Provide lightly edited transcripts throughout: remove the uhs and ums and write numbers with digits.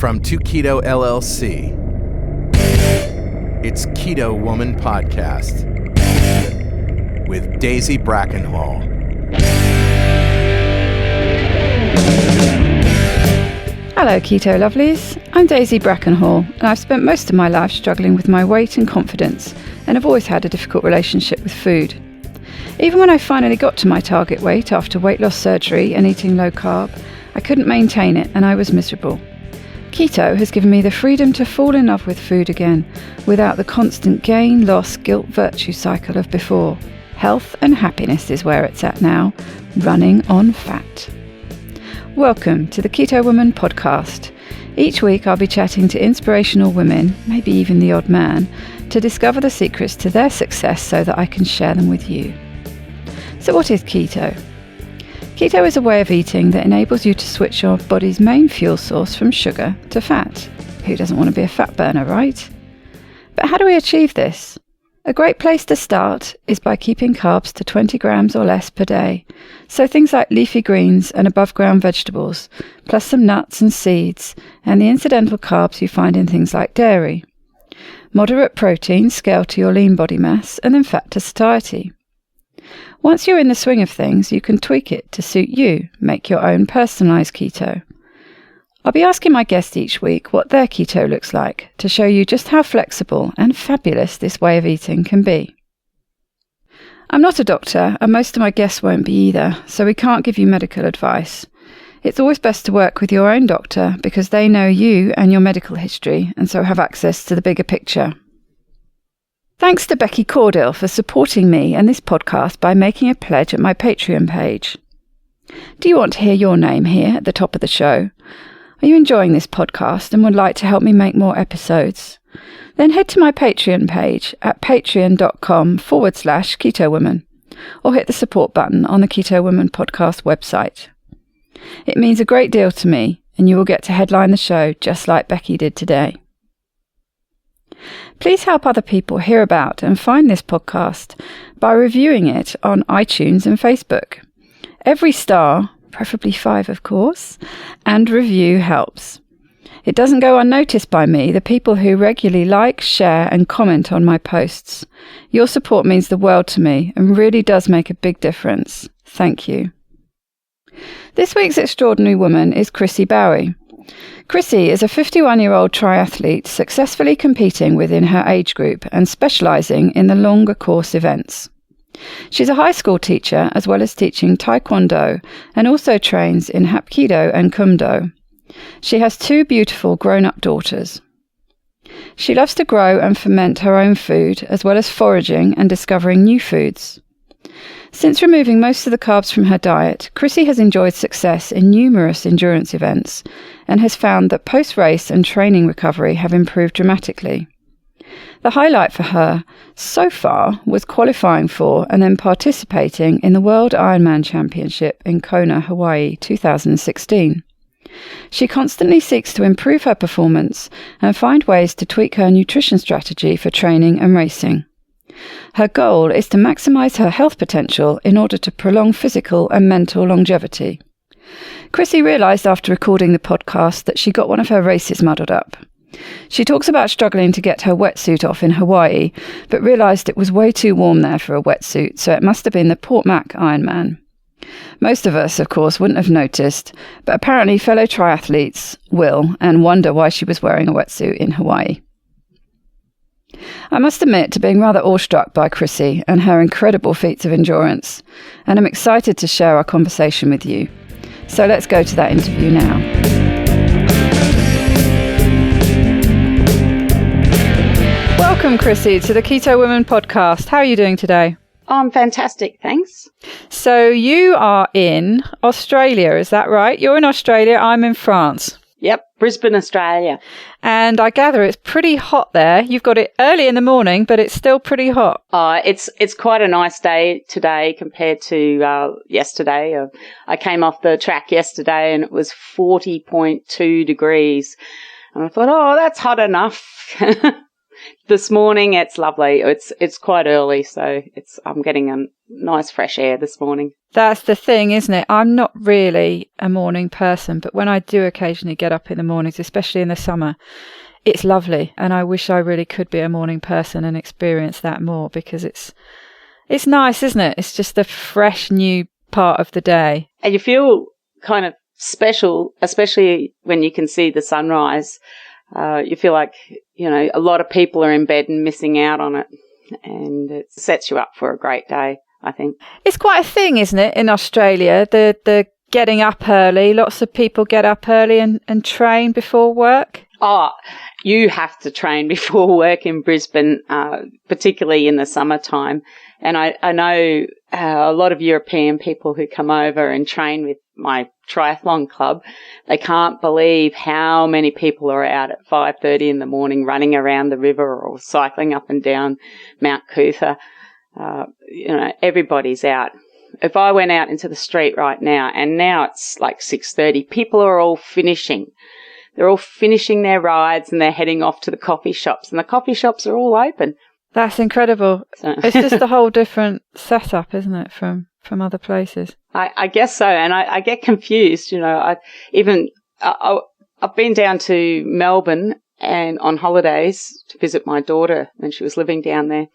From 2Keto LLC, it's Keto Woman Podcast with Daisy Brackenhall. Hello Keto Lovelies, I'm Daisy Brackenhall and I've spent most of my life struggling with my weight and confidence and have always had a difficult relationship with food. Even when I finally got to my target weight after weight loss surgery and eating low carb, I couldn't maintain it and I was miserable. Keto has given me the freedom to fall in love with food again without the constant gain, loss, guilt, virtue cycle of before. Health and happiness is where it's at now, running on fat. Welcome to the Keto Woman Podcast. Each week I'll be chatting to inspirational women, maybe even the odd man, to discover the secrets to their success so that I can share them with you. So what is keto? Keto is a way of eating that enables you to switch your body's main fuel source from sugar to fat. Who doesn't want to be a fat burner, right? But how do we achieve this? A great place to start is by keeping carbs to 20 grams or less per day. So things like leafy greens and above ground vegetables, plus some nuts and seeds, and the incidental carbs you find in things like dairy. Moderate protein scale to your lean body mass, and then fat to satiety. Once you're in the swing of things, you can tweak it to suit you, make your own personalised keto. I'll be asking my guests each week what their keto looks like to show you just how flexible and fabulous this way of eating can be. I'm not a doctor, and most of my guests won't be either, so we can't give you medical advice. It's always best to work with your own doctor because they know you and your medical history, and so have access to the bigger picture. Thanks to Becky Cordill for supporting me and this podcast by making a pledge at my Patreon page. Do you want to hear your name here at the top of the show? Are you enjoying this podcast and would like to help me make more episodes? Then head to my Patreon page at patreon.com/KetoWoman or hit the support button on the Keto Woman Podcast website. It means a great deal to me and you will get to headline the show just like Becky did today. Please help other people hear about and find this podcast by reviewing it on iTunes and Facebook. Every star, preferably 5 of course, and review helps. It doesn't go unnoticed by me, the people who regularly like, share and comment on my posts. Your support means the world to me and really does make a big difference. Thank you. This week's extraordinary woman is Chrissie Bowie. Chrissie is a 51-year-old triathlete successfully competing within her age group and specialising in the longer course events. She's a high school teacher as well as teaching Taekwondo and also trains in Hapkido and Kumdo. She has 2 beautiful grown-up daughters. She loves to grow and ferment her own food as well as foraging and discovering new foods. Since removing most of the carbs from her diet, Chrissie has enjoyed success in numerous endurance events and has found that post-race and training recovery have improved dramatically. The highlight for her, so far, was qualifying for and then participating in the World Ironman Championship in Kona, Hawaii, 2016. She constantly seeks to improve her performance and find ways to tweak her nutrition strategy for training and racing. Her goal is to maximise her health potential in order to prolong physical and mental longevity. Chrissie realised after recording the podcast that she got one of her races muddled up. She talks about struggling to get her wetsuit off in Hawaii, but realised it was way too warm there for a wetsuit, so it must have been the Port Mac Ironman. Most of us, of course, wouldn't have noticed, but apparently fellow triathletes will and wonder why she was wearing a wetsuit in Hawaii. I must admit to being rather awestruck by Chrissie and her incredible feats of endurance, and I'm excited to share our conversation with you. So let's go to that interview now. Welcome, Chrissie, to the Keto Woman Podcast. How are you doing today? I'm fantastic, thanks. So you are in Australia, is that right? You're in Australia, I'm in France. Yep, Brisbane, Australia. And I gather it's pretty hot there. You've got it early in the morning, but it's still pretty hot. It's quite a nice day today compared to yesterday. I came off the track yesterday and it was 40.2 degrees. And I thought, oh, that's hot enough. This morning it's lovely. It's quite early, so I'm getting a nice fresh air this morning. That's the thing, isn't it? I'm not really a morning person, but when I do occasionally get up in the mornings, especially in the summer, it's lovely. And I wish I really could be a morning person and experience that more, because it's nice, isn't it? It's just a fresh new part of the day. And you feel kind of special, especially when you can see the sunrise. You feel like, a lot of people are in bed and missing out on it. And it sets you up for a great day, I think. It's quite a thing, isn't it, in Australia, the getting up early. Lots of people get up early and train before work. Oh, you have to train before work in Brisbane, particularly in the summertime. And I know a lot of European people who come over and train with my triathlon club. They can't believe how many people are out at 5:30 in the morning running around the river or cycling up and down Mount Cootha. Everybody's out. If I went out into the street right now, and now it's like 6:30, people are all finishing. They're all finishing their rides and they're heading off to the coffee shops, and the coffee shops are all open. That's incredible. So. It's just a whole different setup, isn't it, from other places? I guess so, and I get confused. I've been down to Melbourne and on holidays to visit my daughter when she was living down there,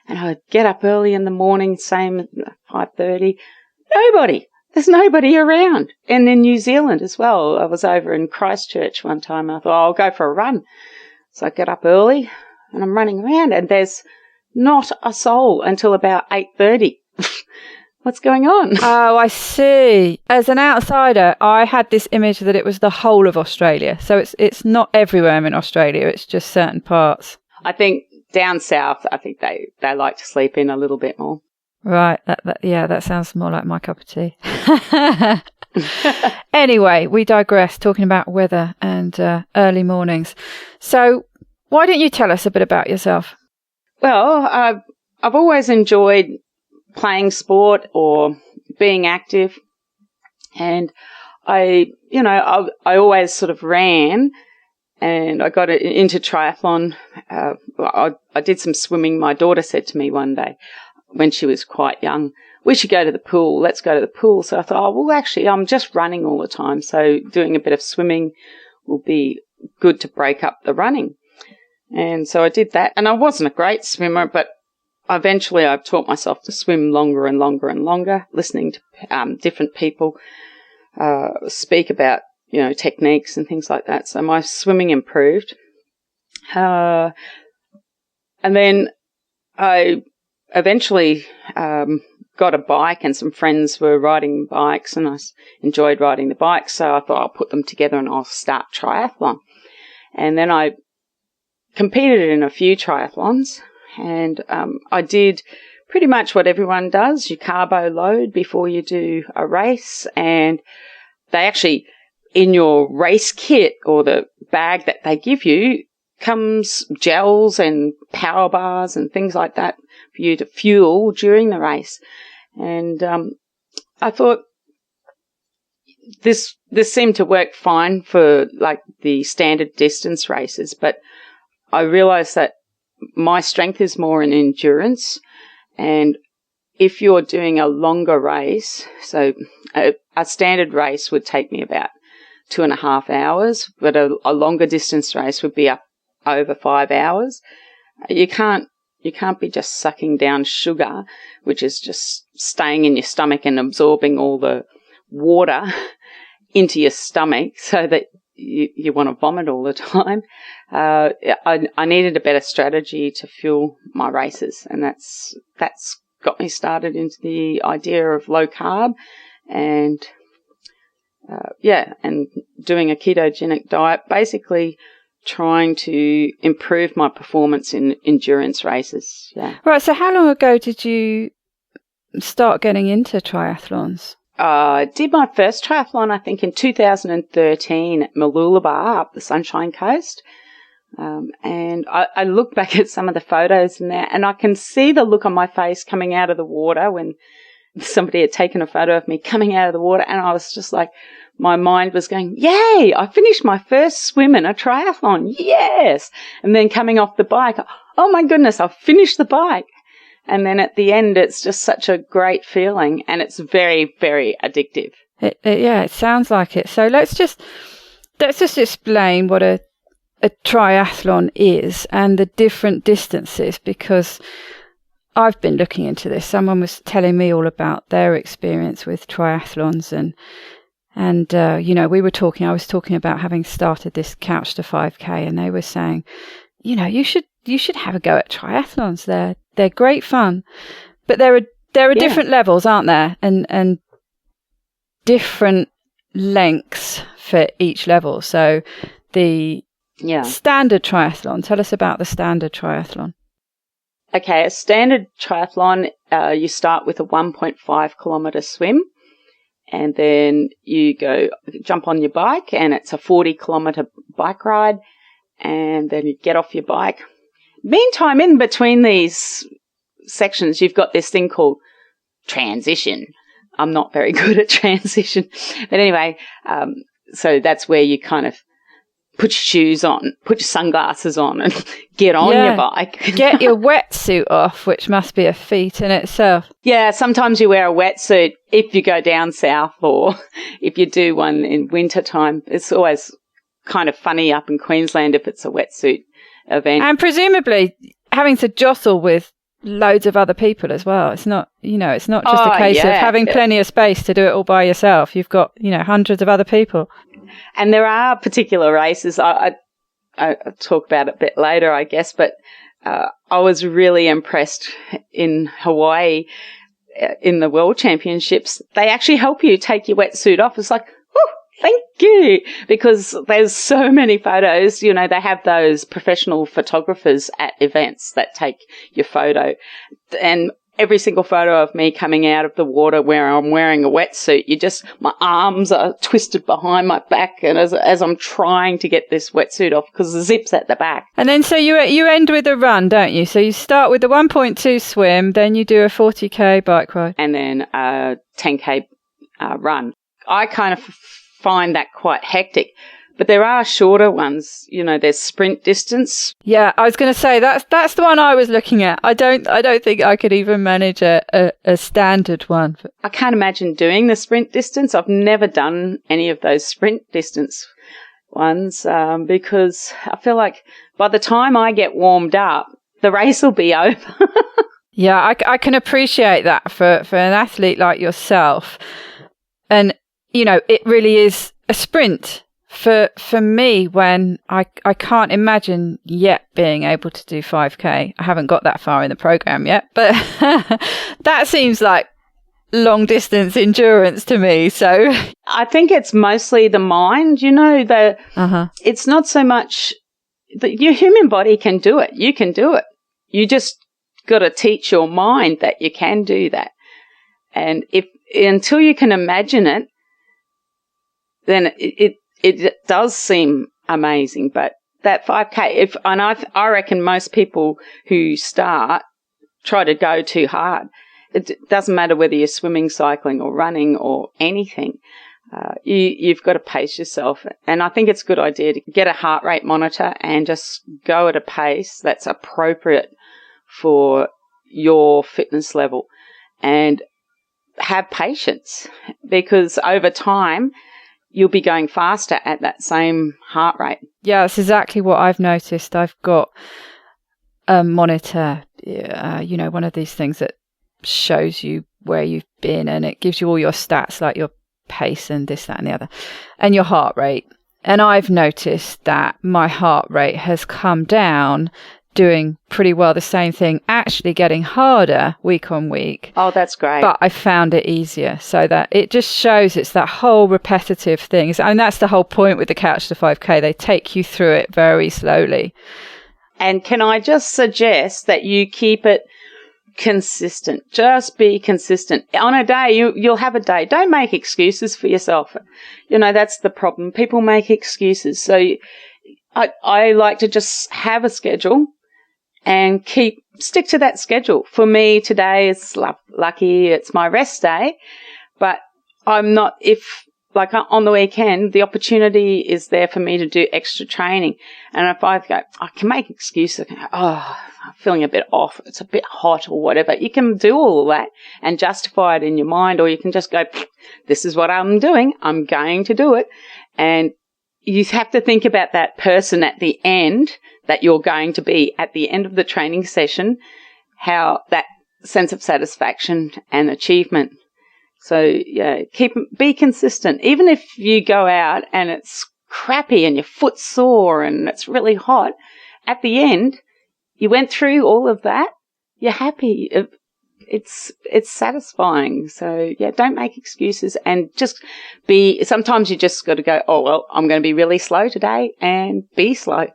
and I would get up early in the morning, same at 5:30. There's nobody around. And in New Zealand as well. I was over in Christchurch one time. I thought, I'll go for a run. So I get up early and I'm running around, and there's not a soul until about 8:30. What's going on? Oh, I see. As an outsider, I had this image that it was the whole of Australia. So it's not everywhere in Australia. It's just certain parts. I think down south, I think they like to sleep in a little bit more. Right. That sounds more like my cup of tea. Anyway, we digress, talking about weather and early mornings. So why don't you tell us a bit about yourself? Well, I've always enjoyed playing sport or being active, and I always sort of ran, and I got into triathlon. I did some swimming. My daughter said to me one day when she was quite young, we should go to the pool. Let's go to the pool. So I thought, well, actually, I'm just running all the time, so doing a bit of swimming will be good to break up the running. And so I did that, and I wasn't a great swimmer, but eventually I've taught myself to swim longer and longer and longer, listening to different people speak about, techniques and things like that. So my swimming improved. And then I eventually got a bike, and some friends were riding bikes, and I enjoyed riding the bikes, so I thought I'll put them together and I'll start triathlon. And then I competed in a few triathlons, and I did pretty much what everyone does. You carbo load before you do a race, and they actually, in your race kit or the bag that they give you, comes gels and power bars and things like that for you to fuel during the race. And I thought this seemed to work fine for like the standard distance races, but I realized that my strength is more in endurance, and if you're doing a longer race, so a standard race would take me about 2.5 hours, but a longer distance race would be up over 5 hours. You can't be just sucking down sugar, which is just staying in your stomach and absorbing all the water into your stomach so that you want to vomit all the time. I needed a better strategy to fuel my races, and that's got me started into the idea of low carb and and doing a ketogenic diet, basically trying to improve my performance in endurance races. Yeah. Right. So how long ago did you start getting into triathlons? I did my first triathlon, I think, in 2013 at Mooloolaba up the Sunshine Coast. And I look back at some of the photos in there, and I can see the look on my face coming out of the water when somebody had taken a photo of me coming out of the water, and I was just like, my mind was going, yay, I finished my first swim in a triathlon. Yes. And then coming off the bike, oh my goodness, I've finished the bike. And then at the end, it's just such a great feeling, and it's very, very addictive. It sounds like it. So let's just explain what a triathlon is and the different distances, because I've been looking into this. Someone was telling me all about their experience with triathlons, and I was talking about having started this Couch to 5K, and they were saying, you should have a go at triathlons. They're great fun, but there are different levels, aren't there? And different lengths for each level. So the standard triathlon, tell us about the standard triathlon. Okay, a standard triathlon, you start with a 1.5 kilometre swim, and then you jump on your bike, and it's a 40 kilometre bike ride, and then you get off your bike. Meantime, in between these sections, you've got this thing called transition. I'm not very good at transition. But anyway, so that's where you kind of put your shoes on, put your sunglasses on, and get on your bike. Get your wetsuit off, which must be a feat in itself. Yeah, sometimes you wear a wetsuit if you go down south, or if you do one in wintertime. It's always kind of funny up in Queensland if it's a wetsuit event. And presumably having to jostle with loads of other people as well. It's not, it's not just a case of having plenty of space to do it all by yourself. You've got, hundreds of other people. And there are particular races. I'll talk about it a bit later, I guess, but I was really impressed in Hawaii in the World Championships. They actually help you take your wetsuit off. It's like, thank you, because there's so many photos. They have those professional photographers at events that take your photo, and every single photo of me coming out of the water where I'm wearing a wetsuit, my arms are twisted behind my back, and as I'm trying to get this wetsuit off because the zip's at the back. And then so you end with a run, don't you? So you start with the 1.2 swim, then you do a 40k bike ride, and then a 10k run. I kind of find that quite hectic, but there are shorter ones. There's sprint distance. Yeah, I was going to say that's the one I was looking at. I don't think I could even manage a standard one. I can't imagine doing the sprint distance. I've never done any of those sprint distance ones because I feel like by the time I get warmed up, the race will be over. Yeah, I can appreciate that for an athlete like yourself. And it really is a sprint for me when I can't imagine yet being able to do 5K. I haven't got that far in the program yet, but that seems like long distance endurance to me. So I think it's mostly the mind, it's not so much that your human body can do it. You can do it. You just got to teach your mind that you can do that. And until you can imagine it, then it does seem amazing. But that 5K, I reckon most people who start try to go too hard. It doesn't matter whether you're swimming, cycling, or running, or anything. You've got to pace yourself. And I think it's a good idea to get a heart rate monitor and just go at a pace that's appropriate for your fitness level, and have patience, because over time you'll be going faster at that same heart rate. Yeah, that's exactly what I've noticed. I've got a monitor, one of these things that shows you where you've been, and it gives you all your stats, like your pace and this, that, and the other, and your heart rate. And I've noticed that my heart rate has come down, doing pretty well the same thing, actually getting harder week on week. Oh, that's great. But I found it easier, so that it just shows it's that whole repetitive thing. And that's the whole point with the Couch to 5K. They take you through it very slowly. And can I just suggest that you keep it consistent? Just be consistent. On a day, you'll have a day. Don't make excuses for yourself. That's the problem. People make excuses. So I like to just have a schedule and stick to that schedule. For me, today is lucky. It's my rest day, but I'm not, if like on the weekend, the opportunity is there for me to do extra training. And if I go, I can make excuses. Oh, I'm feeling a bit off. It's a bit hot or whatever. You can do all of that and justify it in your mind, or you can just go, this is what I'm doing. I'm going to do it. And you have to think about that person at the end that you're going to be at the end of the training session, how that sense of satisfaction and achievement. So, yeah, be consistent. Even if you go out and it's crappy and your foot's sore and it's really hot, at the end, you went through all of that, you're happy. It's satisfying. So, yeah, don't make excuses and just sometimes you just got to go, oh, well, I'm going to be really slow today, and be slow.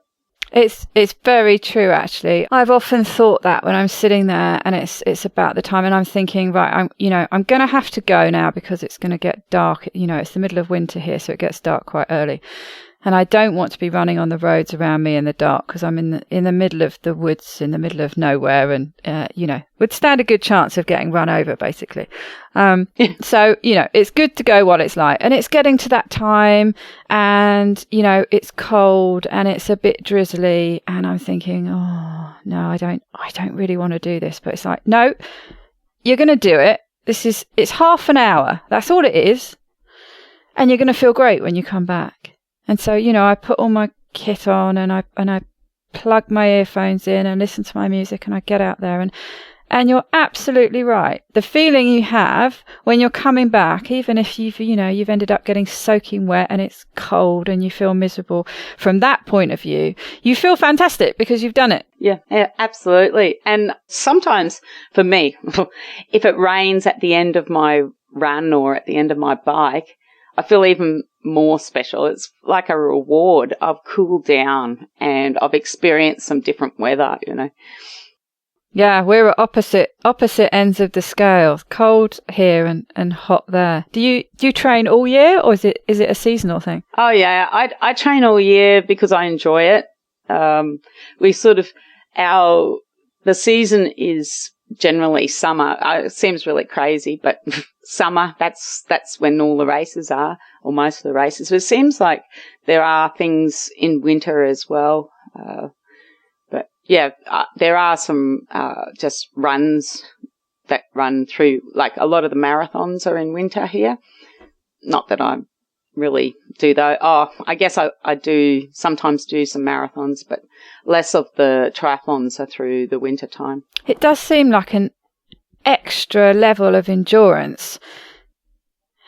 It's very true, actually. I've often thought that when I'm sitting there and it's about the time and I'm thinking, right, I'm going to have to go now because it's going to get dark. It's the middle of winter here, so it gets dark quite early. And I don't want to be running on the roads around me in the dark because I'm in the middle of the woods, in the middle of nowhere, and would stand a good chance of getting run over, basically. So it's good to go while it's light, and it's getting to that time, and it's cold and it's a bit drizzly, and I'm thinking, oh no, I don't really want to do this, but it's like, no, you're going to do it. It's half an hour. That's all it is, and you're going to feel great when you come back. And so, I put all my kit on and I plug my earphones in and listen to my music, and I get out there and you're absolutely right. The feeling you have when you're coming back, even if you've ended up getting soaking wet and it's cold and you feel miserable, from that point of view, you feel fantastic because you've done it. Yeah, absolutely. And sometimes for me, if it rains at the end of my run or at the end of my bike, I feel even more special. It's like a reward. I've cooled down and I've experienced some different weather, Yeah, we're at opposite ends of the scale. Cold here and hot there. Do you train all year, or is it a seasonal thing? Oh yeah, I train all year because I enjoy it. The season is generally summer. It seems really crazy, but summer, that's when all the races are, or most of the races. It seems like there are things in winter as well. But yeah, there are some just runs that run through, like a lot of the marathons are in winter here. Not that I really do though. Oh, I guess I do sometimes do some marathons, but less of the triathlons are through the winter time. It does seem like an extra level of endurance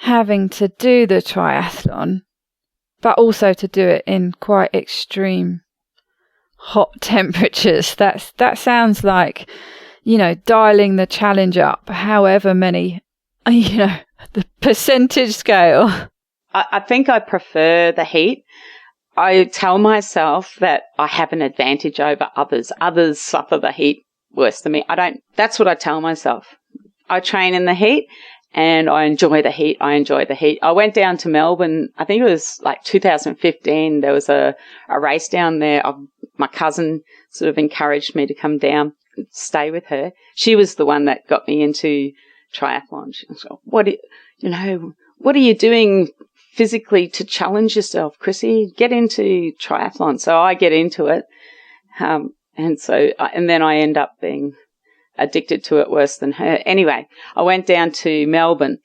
having to do the triathlon, but also to do it in quite extreme hot temperatures. That sounds like, dialing the challenge up, however many, the percentage scale. I think I prefer the heat. I tell myself that I have an advantage over others. Others suffer the heat worse than me. I don't. That's what I tell myself. I train in the heat and I enjoy the heat. I went down to Melbourne, I think it was like 2015. There was a race down there. My cousin sort of encouraged me to come down and stay with her. She was the one that got me into triathlon. She was like, what are you doing physically to challenge yourself, Chrissie? Get into triathlon. So I get into it. And then I end up being addicted to it worse than her. Anyway, I went down to Melbourne,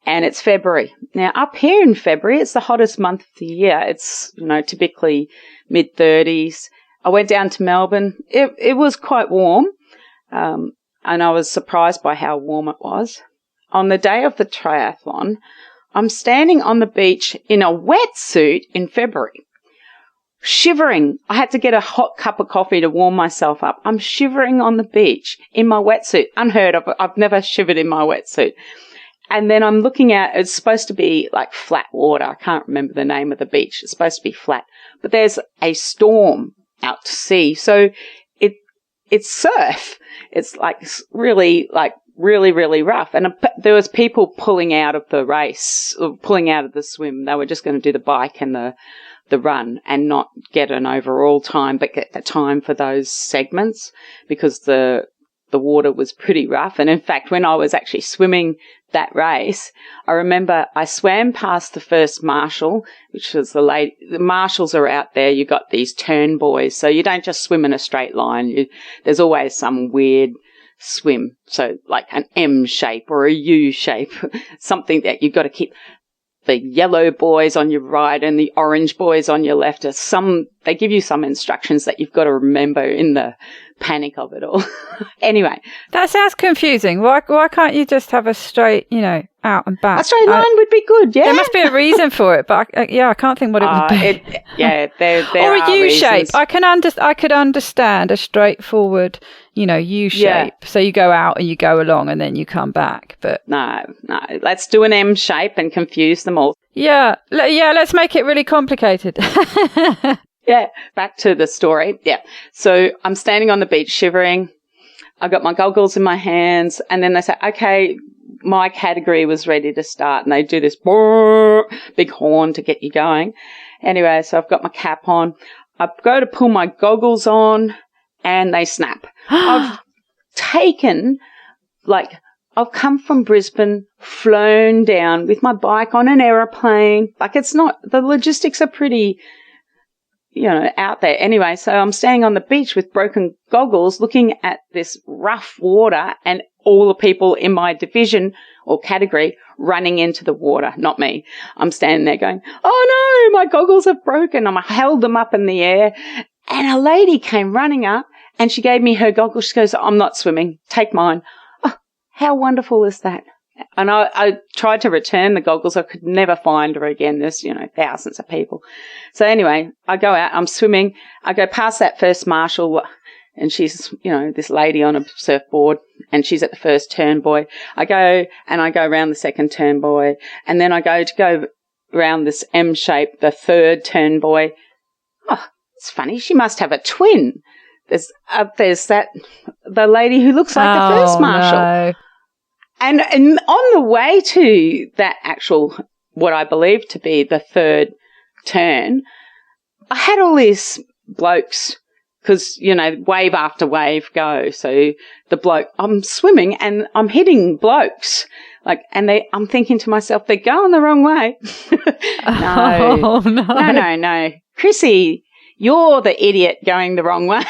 and it's February. Now, up here in February, it's the hottest month of the year. It's, typically mid-30s. I went down to Melbourne. It was quite warm, and I was surprised by how warm it was. On the day of the triathlon, I'm standing on the beach in a wetsuit in February, shivering. I had to get a hot cup of coffee to warm myself up. I'm shivering on the beach in my wetsuit. Unheard of. I've never shivered in my wetsuit. And then I'm looking at, it's supposed to be like flat water. I can't remember the name of the beach. It's supposed to be flat. But there's a storm out to sea. So it's surf. It's really rough. And there was people pulling out of the race, or pulling out of the swim. They were just going to do the bike and the run and not get an overall time, but get the time for those segments because the the water was pretty rough. And in fact, when I was actually swimming that race, I remember I swam past the first marshal, which was the lady. The marshals are out there. You got these turn buoys, so you don't just swim in a straight line. There's always some weird swim, so like an M shape or a U shape, something that you've got to keep. The yellow buoys on your right and the orange buoys on your left they give you some instructions that you've got to remember in the panic of it all. Anyway. That sounds confusing. Why can't you just have a straight, out and back? A straight line would be good, yeah. There must be a reason for it, but I can't think what it would be. There or a U reasons. shape. I could understand a straightforward, U shape. Yeah. So you go out and you go along and then you come back. But no. Let's do an M shape and confuse them all. Yeah. Let's make it really complicated. Yeah. Back to the story. Yeah. So I'm standing on the beach shivering. I got my goggles in my hands, and then they say, okay, my category was ready to start, and they do this big horn to get you going. Anyway, so I've got my cap on. I go to pull my goggles on, and they snap. I've come from Brisbane, flown down with my bike on an aeroplane. The logistics are pretty, out there. Anyway, so I'm standing on the beach with broken goggles looking at this rough water and all the people in my division or category running into the water, not me. I'm standing there going, oh no, my goggles have broken. I held them up in the air, and a lady came running up and she gave me her goggles. She goes, I'm not swimming. Take mine. Oh, how wonderful is that? And I tried to return the goggles. I could never find her again. There's, thousands of people. So anyway, I go out. I'm swimming. I go past that first marshal, and she's, this lady on a surfboard, and she's at the first turn buoy. I go around the second turn buoy, and then I go around this M shape, the third turn buoy. Oh, it's funny. She must have a twin. There's the lady who looks like the first marshal. No. And on the way to that actual, what I believe to be the third turn, I had all these blokes, because, wave after wave go. So the bloke, I'm swimming and I'm hitting blokes. I'm thinking to myself, they're going the wrong way. No. Chrissie, you're the idiot going the wrong way.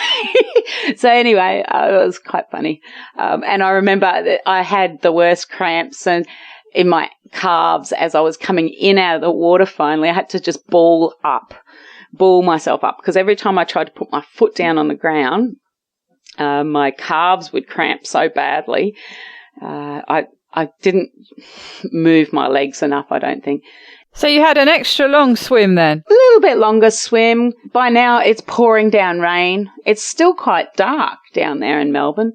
So anyway, it was quite funny. And I remember that I had the worst cramps in my calves as I was coming in out of the water finally. I had to just ball myself up, because every time I tried to put my foot down on the ground, my calves would cramp so badly. I didn't move my legs enough, I don't think. So you had an extra long swim then? A little bit longer swim. By now it's pouring down rain. It's still quite dark down there in Melbourne.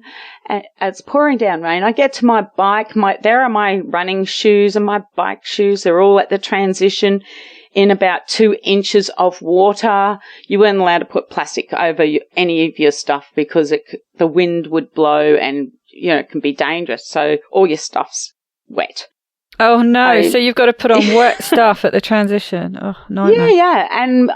It's pouring down rain. I get to my bike. There are my running shoes and my bike shoes. They're all at the transition in about 2 inches of water. You weren't allowed to put plastic over any of your stuff, because the wind would blow and, it can be dangerous. So all your stuff's wet. Oh, no. So you've got to put on wet stuff at the transition. Oh, no. Yeah. And,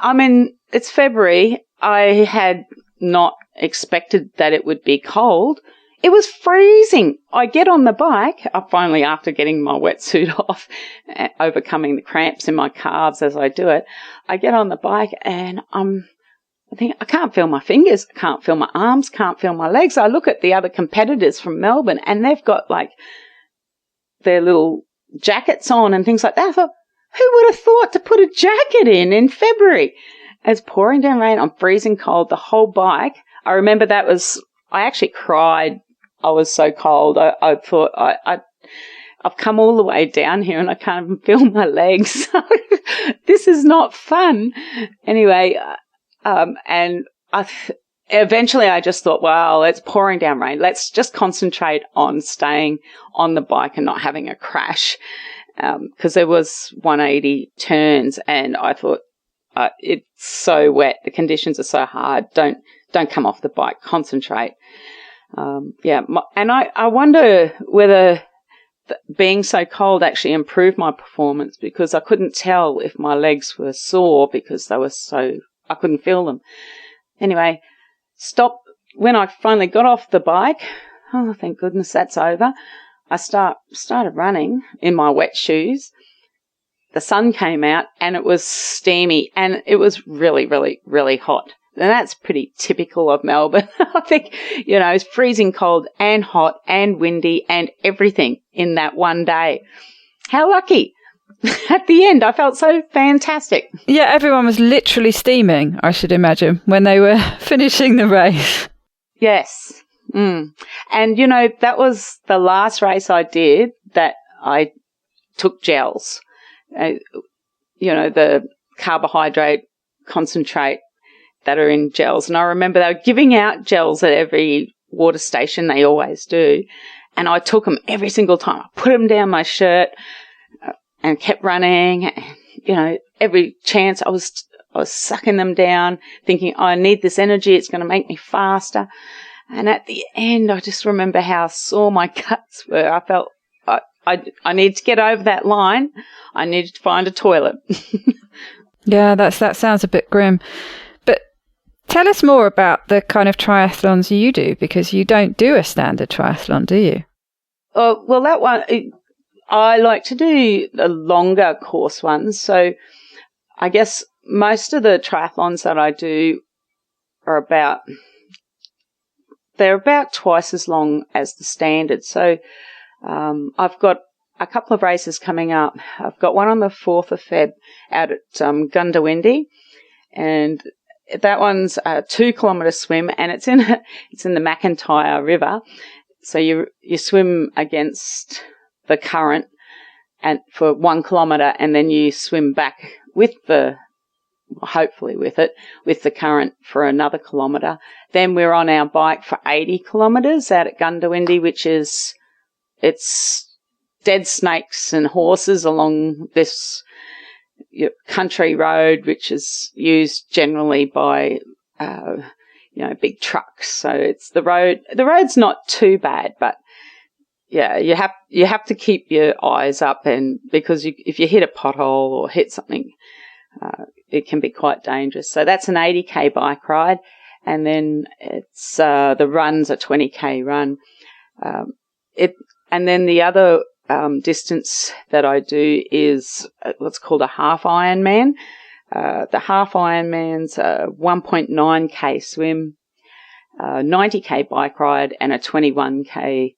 it's February. I had not expected that it would be cold. It was freezing. I get on the bike, finally, after getting my wetsuit off, overcoming the cramps in my calves as I do it, I get on the bike and I think I can't feel my fingers, I can't feel my arms, can't feel my legs. I look at the other competitors from Melbourne and they've got their little jackets on and things like that. I thought, who would have thought to put a jacket in February? It's pouring down rain. I'm freezing cold. The whole bike. I remember I actually cried. I was so cold. I thought I've come all the way down here and I can't even feel my legs. This is not fun. Anyway, eventually I just thought, well, it's pouring down rain. Let's just concentrate on staying on the bike and not having a crash. Because there was 180 turns and I thought, it's so wet. The conditions are so hard. Don't come off the bike. Concentrate. And I wonder whether being so cold actually improved my performance, because I couldn't tell if my legs were sore because I couldn't feel them. Anyway, when I finally got off the bike, oh, thank goodness that's over. I started running in my wet shoes. The sun came out and it was steamy and it was really, really, really hot. And that's pretty typical of Melbourne. I think, it's freezing cold and hot and windy and everything in that one day. How lucky. At the end, I felt so fantastic. Yeah, everyone was literally steaming, I should imagine, when they were finishing the race. Yes. And, that was the last race I did that I took gels. The carbohydrate concentrate that are in gels. And I remember they were giving out gels at every water station. They always do. And I took them every single time. I put them down my shirt and kept running. Every chance I was sucking them down, thinking, I need this energy. It's going to make me faster. And at the end, I just remember how sore my guts were. I felt I need to get over that line. I needed to find a toilet. Yeah, that sounds a bit grim. But tell us more about the kind of triathlons you do, because you don't do a standard triathlon, do you? Oh, well, that one, I like to do the longer course ones. So I guess most of the triathlons that I do are they're about twice as long as the standard. So I've got a couple of races coming up. I've got one on the 4th of Feb out at Gundawindi, and that one's a 2-kilometre swim, and it's in the McIntyre River. So you swim against the current and for 1 kilometre, and then you swim back with the current for another kilometre. Then we're on our bike for 80 kilometres out at Gundawindi, which is, it's dead snakes and horses along this country road, which is used generally by, big trucks. So it's the road. The road's not too bad, but yeah, you have to keep your eyes up, and because if you hit a pothole or hit something, it can be quite dangerous. So that's an 80k bike ride, and then it's the run's a 20k run. And then the other distance that I do is what's called a half Ironman. The half Ironman's a 1.9k swim, 90k bike ride, and a 21k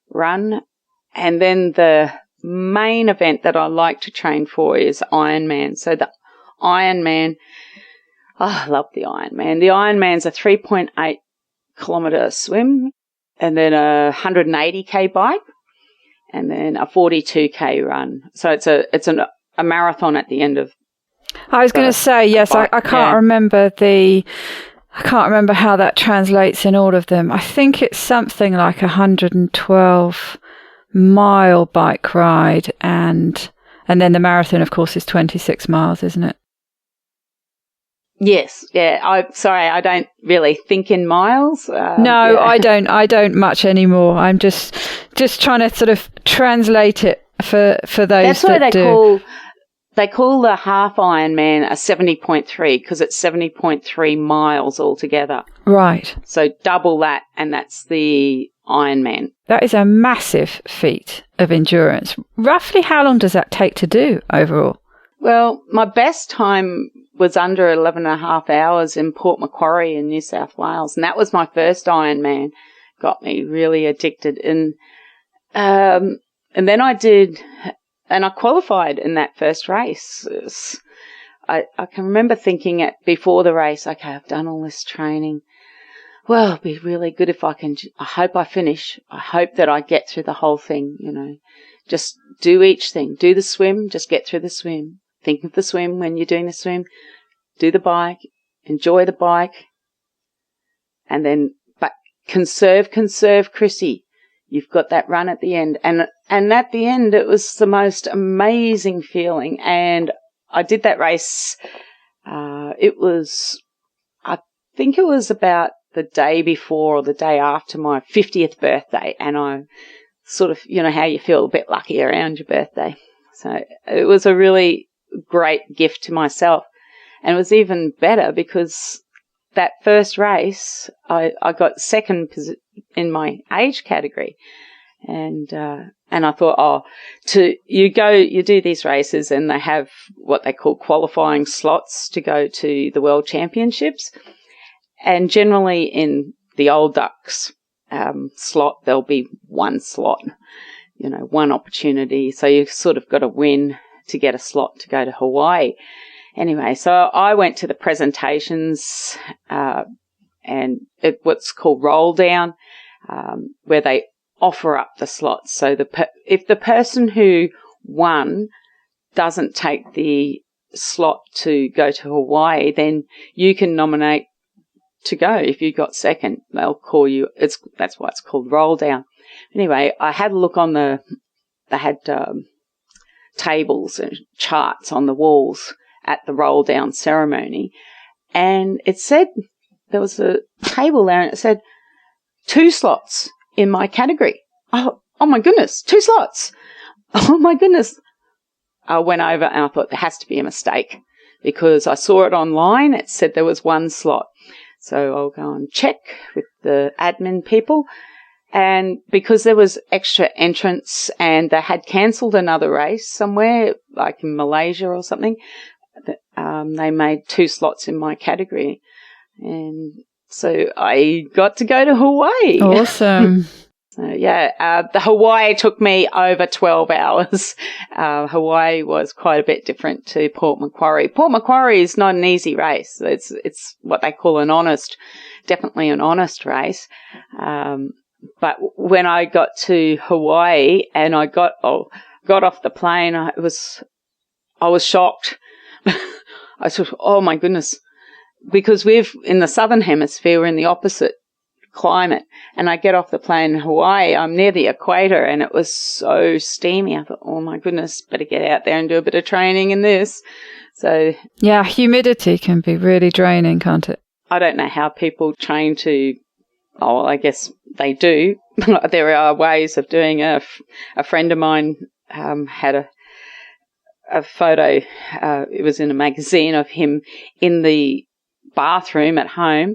run. And then the main event that I like to train for is Ironman. So the Ironman, I love the Ironman. The Ironman's a 3.8 kilometre swim, and then a 180k bike, and then a 42k run. So it's a marathon at the end of. I was going to say, yes, I can't remember how that translates in all of them. I think it's something like 112-mile bike ride, and then the marathon, of course, is 26 miles, isn't it? Yes, yeah. I don't really think in miles. No, yeah. I don't much anymore. I'm just trying to sort of translate it for those. That's why they call the half Ironman a 70.3, because it's 70.3 miles altogether. Right. So double that, and that's the Ironman. That is a massive feat of endurance. Roughly how long does that take to do overall? Well, my best time was under 11.5 hours in Port Macquarie in New South Wales, and that was my first Ironman. Got me really addicted, and then I did, and I qualified in that first race. I can remember thinking before the race, okay, I've done all this training. Well, it'd be really good if I hope I finish. I hope that I get through the whole thing, Just do each thing. Do the swim, just get through the swim. Think of the swim when you're doing the swim. Do the bike. Enjoy the bike. And then, but conserve, Chrissie. You've got that run at the end. And at the end, it was the most amazing feeling. And I did that race. I think it was about the day before or the day after my 50th birthday. And I sort of, how you feel a bit lucky around your birthday. So it was a really great gift to myself. And it was even better because that first race, I got second in my age category. And I thought, you do these races and they have what they call qualifying slots to go to the World Championships. And generally in the old ducks slot, there'll be one slot, one opportunity. So you've sort of got to win to get a slot to go to Hawaii. Anyway, so I went to the presentations and what's called roll down, where they offer up the slots. So if the person who won doesn't take the slot to go to Hawaii, then you can nominate to go. If you got second, they'll call you. That's why it's called roll down. Anyway, I had a look on they had tables and charts on the walls at the roll down ceremony, and it said there was a table there and it said 2 slots in my category. Oh my goodness, 2 slots. Oh my goodness. I went over and I thought there has to be a mistake because I saw it online. It said there was 1 slot. So I'll go and check with the admin people. And because there was extra entrants and they had cancelled another race somewhere, like in Malaysia or something, they made 2 slots in my category. And so I got to go to Hawaii. Awesome. So, the Hawaii took me over 12 hours. Hawaii was quite a bit different to Port Macquarie. Port Macquarie is not an easy race. It's what they call definitely an honest race. But when I got to Hawaii and I got off the plane, I was shocked. I thought, oh my goodness, because in the southern hemisphere, we're in the opposite climate, and I get off the plane in Hawaii, I'm near the equator, and it was so steamy. I thought, oh my goodness, better get out there and do a bit of training in this. So yeah, humidity can be really draining, can't it? I don't know how people train I guess they do. There are ways of doing it. A friend of mine had a photo, it was in a magazine of him in the bathroom at home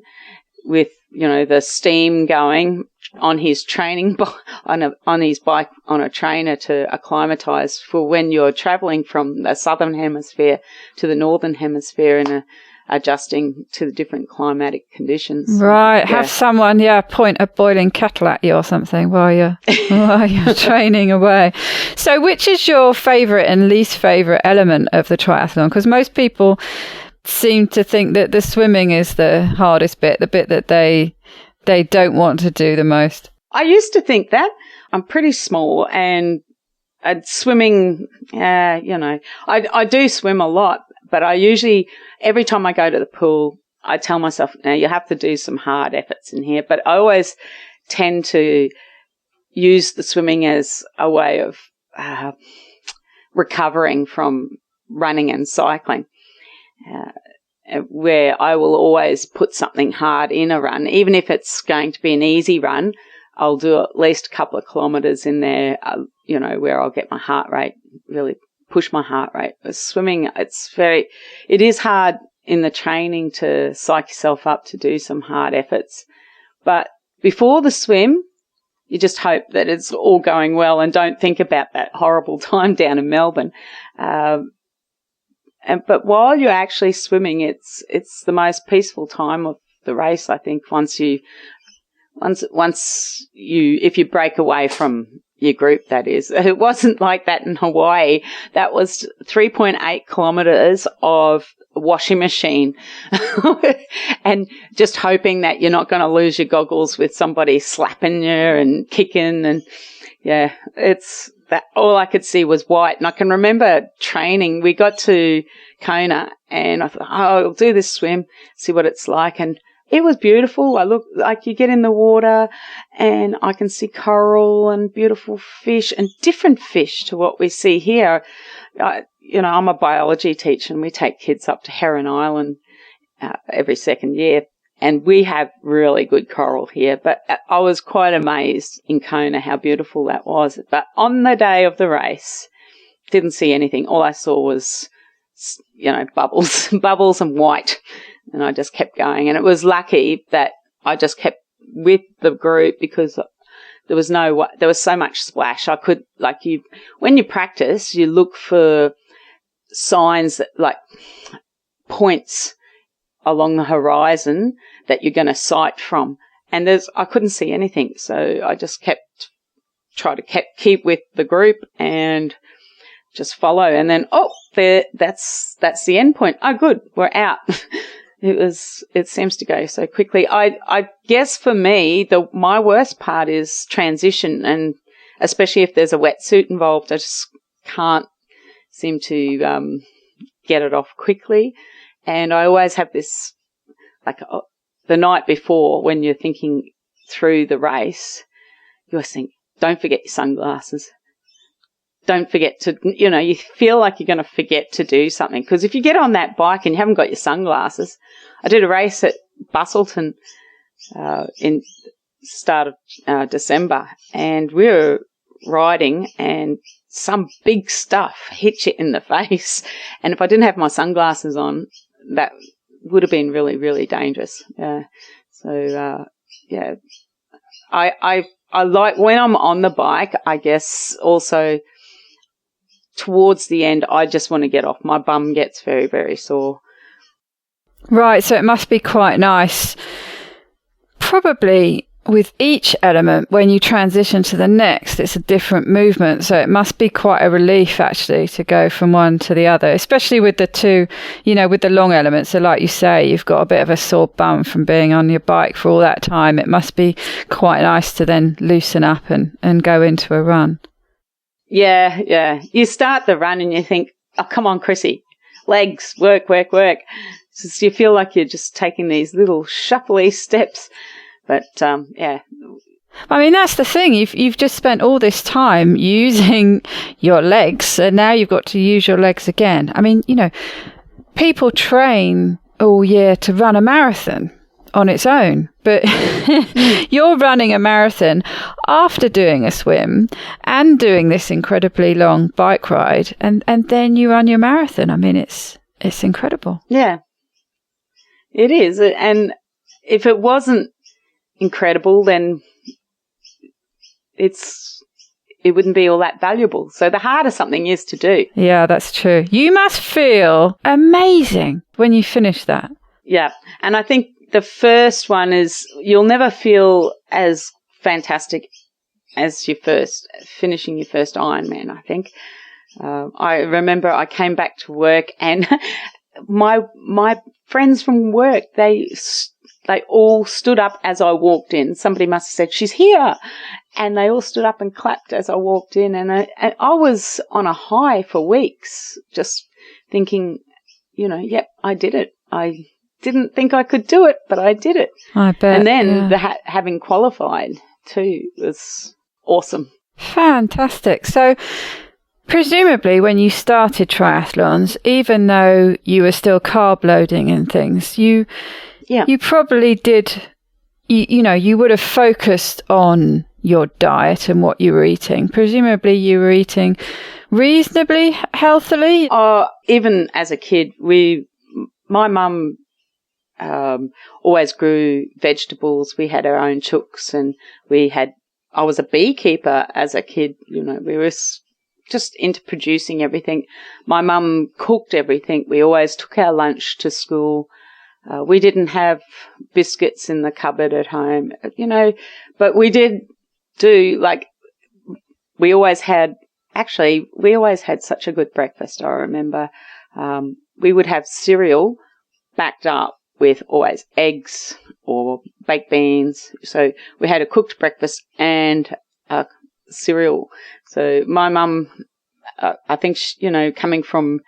with, the steam going on his training on his bike on a trainer to acclimatise for when you're travelling from the southern hemisphere to the northern hemisphere and adjusting to the different climatic conditions. Right. Yeah. Have someone, point a boiling kettle at you or something while you're training away. So which is your favourite and least favourite element of the triathlon? Because most people seem to think that the swimming is the hardest bit, the bit that they don't want to do the most. I used to think that. I'm pretty small and swimming, I do swim a lot, but I usually, every time I go to the pool, I tell myself, now you have to do some hard efforts in here, but I always tend to use the swimming as a way of recovering from running and cycling. Where I will always put something hard in a run, even if it's going to be an easy run, I'll do at least a couple of kilometres in there, where I'll get my heart rate, really push my heart rate. With swimming, it is hard in the training to psych yourself up to do some hard efforts. But before the swim, you just hope that it's all going well and don't think about that horrible time down in Melbourne. But while you're actually swimming, it's the most peaceful time of the race, I think, if you break away from your group, that is. It wasn't like that in Hawaii. That was 3.8 kilometres of washing machine and just hoping that you're not going to lose your goggles with somebody slapping you and kicking. And it's that all I could see was white. And I can remember training. We got to Kona and I thought, I'll do this swim, see what it's like. And it was beautiful. I look like you get in the water and I can see coral and beautiful fish and different fish to what we see here. I'm a biology teacher and we take kids up to Heron Island every second year. And we have really good coral here, but I was quite amazed in Kona how beautiful that was. But on the day of the race, didn't see anything. All I saw was, bubbles and white. and I just kept going. And it was lucky that I just kept with the group because there was so much splash. I could, when you practice, you look for signs that, like, points along the horizon that you're going to sight from. And I couldn't see anything. So I just try to keep with the group and just follow. And then, that's the end point. Oh, good. We're out. It seems to go so quickly. I guess for me, my worst part is transition, and especially if there's a wetsuit involved, I just can't seem to get it off quickly. And I always have this, the night before when you're thinking through the race, you always think, don't forget your sunglasses. Don't forget to, you feel like you're going to forget to do something. Because if you get on that bike and you haven't got your sunglasses, I did a race at Busselton in start of December, and we were riding and some big stuff hit you in the face. And if I didn't have my sunglasses on, that would have been really, really dangerous. I like when I'm on the bike, I guess also towards the end, I just want to get off. My bum gets very, very sore. Right, so it must be quite nice, probably with each element, when you transition to the next, it's a different movement. So it must be quite a relief, actually, to go from one to the other, especially with the two, with the long elements. So like you say, you've got a bit of a sore bum from being on your bike for all that time. It must be quite nice to then loosen up and go into a run. Yeah. You start the run and you think, oh, come on, Chrissie, legs, work. So you feel like you're just taking these little shuffly steps. But, yeah. I mean, that's the thing. You've just spent all this time using your legs, and now you've got to use your legs again. I mean, people train all year to run a marathon on its own, but you're running a marathon after doing a swim and doing this incredibly long bike ride, and then you run your marathon. I mean, it's incredible. Yeah, it is. And if it wasn't incredible, then it wouldn't be all that valuable. So the harder something is to do. Yeah, that's true. You must feel amazing when you finish that. Yeah, and I think the first one is you'll never feel as fantastic as finishing your first Ironman, I think. I remember I came back to work and my friends from work, they all stood up as I walked in. Somebody must have said, she's here. And they all stood up and clapped as I walked in. And I was on a high for weeks, just thinking, yep, I did it. I didn't think I could do it, but I did it. I bet. And then having qualified too was awesome. Fantastic. So presumably when you started triathlons, even though you were still carb loading and things, you probably did, you would have focused on your diet and what you were eating. Presumably you were eating reasonably healthily. Even as a kid, my mum always grew vegetables. We had our own chooks, and I was a beekeeper as a kid. We were just into producing everything. My mum cooked everything. We always took our lunch to school. We didn't have biscuits in the cupboard at home, but we did do, we always had such a good breakfast. I remember we would have cereal backed up with always eggs or baked beans. So we had a cooked breakfast and cereal. So my mum, I think, coming from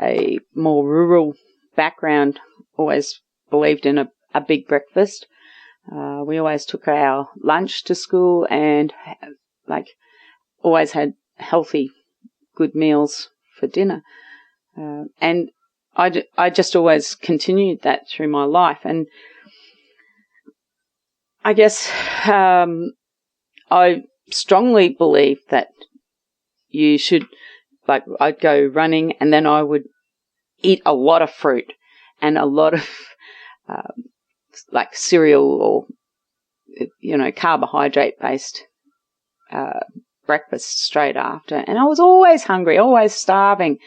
a more rural background, always believed in a big breakfast. We always took our lunch to school and always had healthy, good meals for dinner. And I just always continued that through my life. And I guess I strongly believe that you should, I'd go running and then I would eat a lot of fruit and a lot of like cereal or, carbohydrate-based breakfast straight after. And I was always hungry, always starving,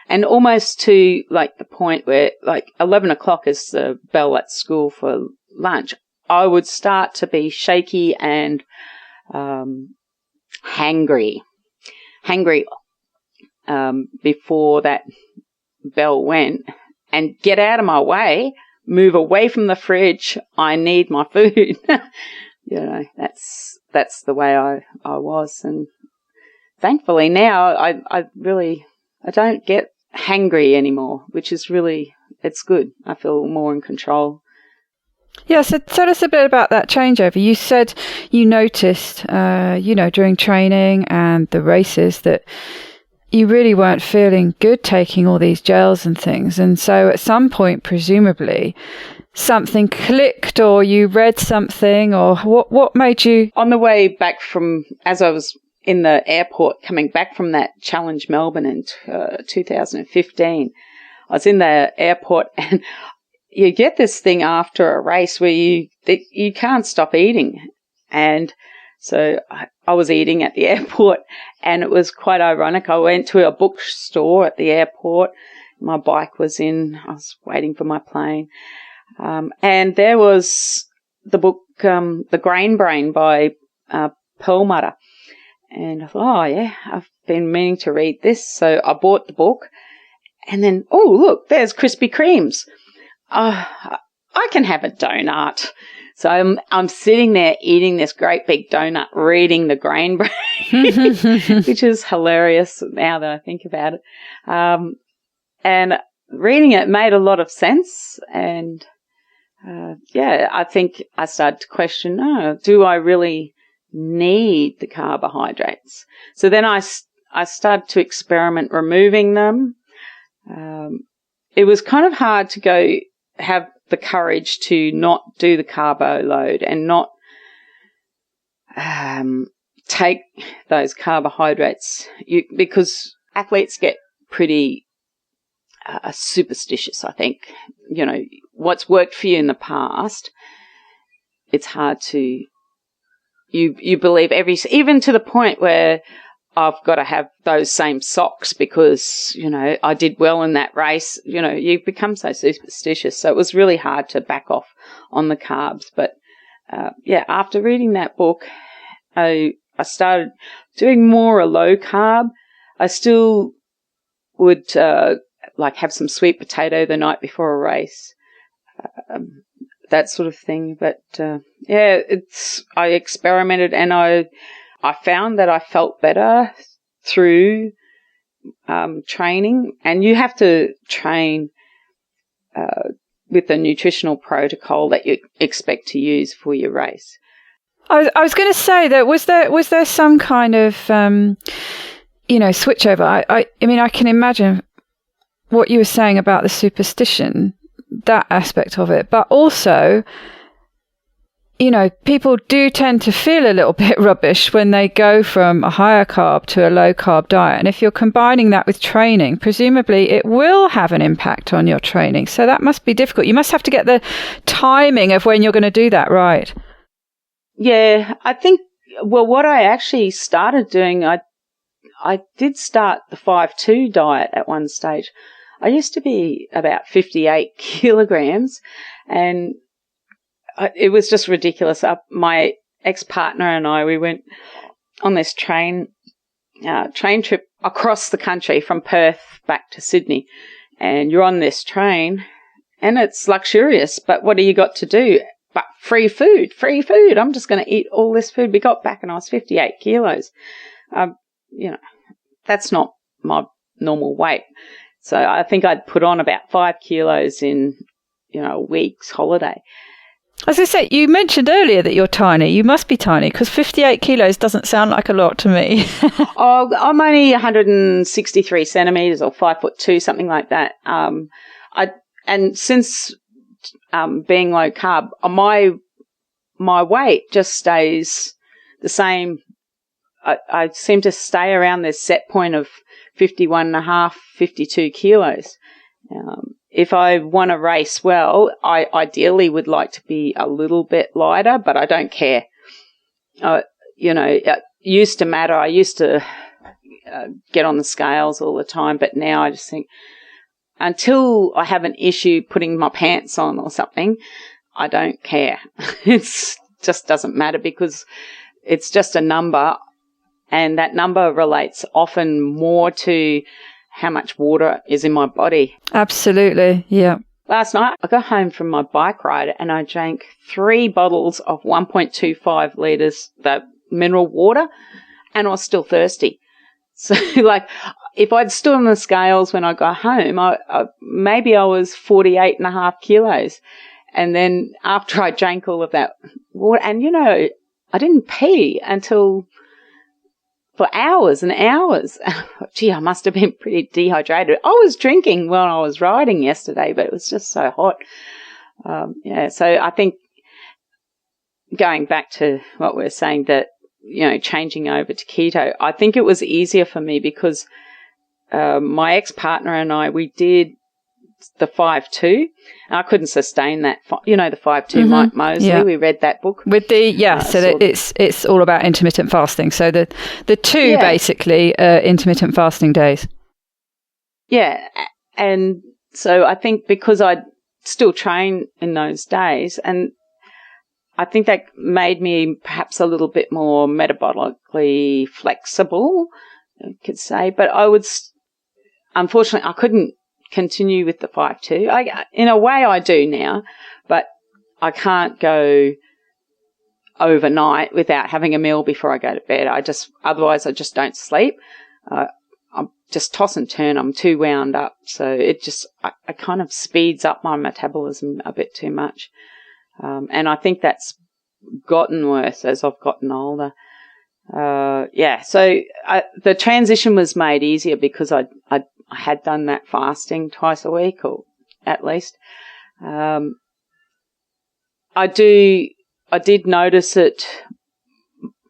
and almost to like the point where like 11 o'clock is the bell at school for lunch. I would start to be shaky and hangry before that bell went, and get out of my way, move away from the fridge. I need my food. That's the way I was. And thankfully now I don't get hangry anymore, which is really, it's good. I feel more in control. Yeah, so tell us a bit about that changeover. You said you noticed, during training and the races that you really weren't feeling good taking all these gels and things. And so at some point, presumably, something clicked, or you read something, or what made you... On the way back from, as I was in the airport coming back from that Challenge Melbourne in 2015, I was in the airport, and you get this thing after a race where you can't stop eating. And so I was eating at the airport, and it was quite ironic. I went to a bookstore at the airport. My bike was in. I was waiting for my plane. And there was the book, The Grain Brain by Perlmutter. And I thought, oh, yeah, I've been meaning to read this. So I bought the book. And then, oh, look, there's Krispy Kremes. I can have a donut. So I'm sitting there eating this great big donut, reading The Grain Brain, which is hilarious now that I think about it. And reading it made a lot of sense. And, I think I started to question, do I really need the carbohydrates? So then I started to experiment removing them. It was kind of hard to have the courage to not do the carbo load and not take those carbohydrates, because athletes get pretty superstitious, I think. What's worked for you in the past, it's hard to, you believe even to the point where I've got to have those same socks because, I did well in that race. You become so superstitious. So it was really hard to back off on the carbs. But, after reading that book, I started doing more a low carb. I still would, have some sweet potato the night before a race, that sort of thing. But, I experimented, and I found that I felt better through training, and you have to train with a nutritional protocol that you expect to use for your race. I was going to say that was there some kind of switchover? I mean, I can imagine what you were saying about the superstition, that aspect of it, but also, people do tend to feel a little bit rubbish when they go from a higher carb to a low carb diet. And if you're combining that with training, presumably it will have an impact on your training. So that must be difficult. You must have to get the timing of when you're going to do that right. Yeah, I think, what I actually started doing, I did start the 5-2 diet at one stage. I used to be about 58 kilograms, and it was just ridiculous. My ex-partner and I, we went on this train trip across the country from Perth back to Sydney. And you're on this train, and it's luxurious, but what do you got to do? But free food. I'm just going to eat all this food. We got back and I was 58 kilos. That's not my normal weight. So I think I'd put on about 5 kilos in, a week's holiday. As I say, you mentioned earlier that you're tiny. You must be tiny, because 58 kilos doesn't sound like a lot to me. I'm only 163 centimetres or 5'2", something like that. And since being low carb, my weight just stays the same. I seem to stay around this set point of 51.5, 52 kilos. if I want to race well, I ideally would like to be a little bit lighter, but I don't care. It used to matter. I used to get on the scales all the time, but now I just think until I have an issue putting my pants on or something, I don't care. It just doesn't matter because it's just a number, and that number relates often more to how much water is in my body. Absolutely, yeah. Last night, I got home from my bike ride and I drank 3 bottles of 1.25 litres, that mineral water, and I was still thirsty. So, if I'd stood on the scales when I got home, maybe I was 48.5 kilos. And then after I drank all of that water, and, I didn't pee until for hours and hours. Gee, I must have been pretty dehydrated. I was drinking when I was riding yesterday, but it was just so hot. So I think going back to what we were saying, that, changing over to keto, I think it was easier for me because my ex-partner and I, we did the 5-2. I couldn't sustain that. The 5-2 Mike Mosley. Yeah. We read that book with the it's all about intermittent fasting. So the 2 basically intermittent fasting days. Yeah, and so I think because I'd still train in those days, and I think that made me perhaps a little bit more metabolically flexible, I could say. But unfortunately, I couldn't continue with the 5-2. In a way I do now, but I can't go overnight without having a meal before I go to bed. Otherwise I just don't sleep. I'm just toss and turn. I'm too wound up. So it kind of speeds up my metabolism a bit too much. And I think that's gotten worse as I've gotten older. So the transition was made easier because I had done that fasting twice a week, or at least. I did notice it,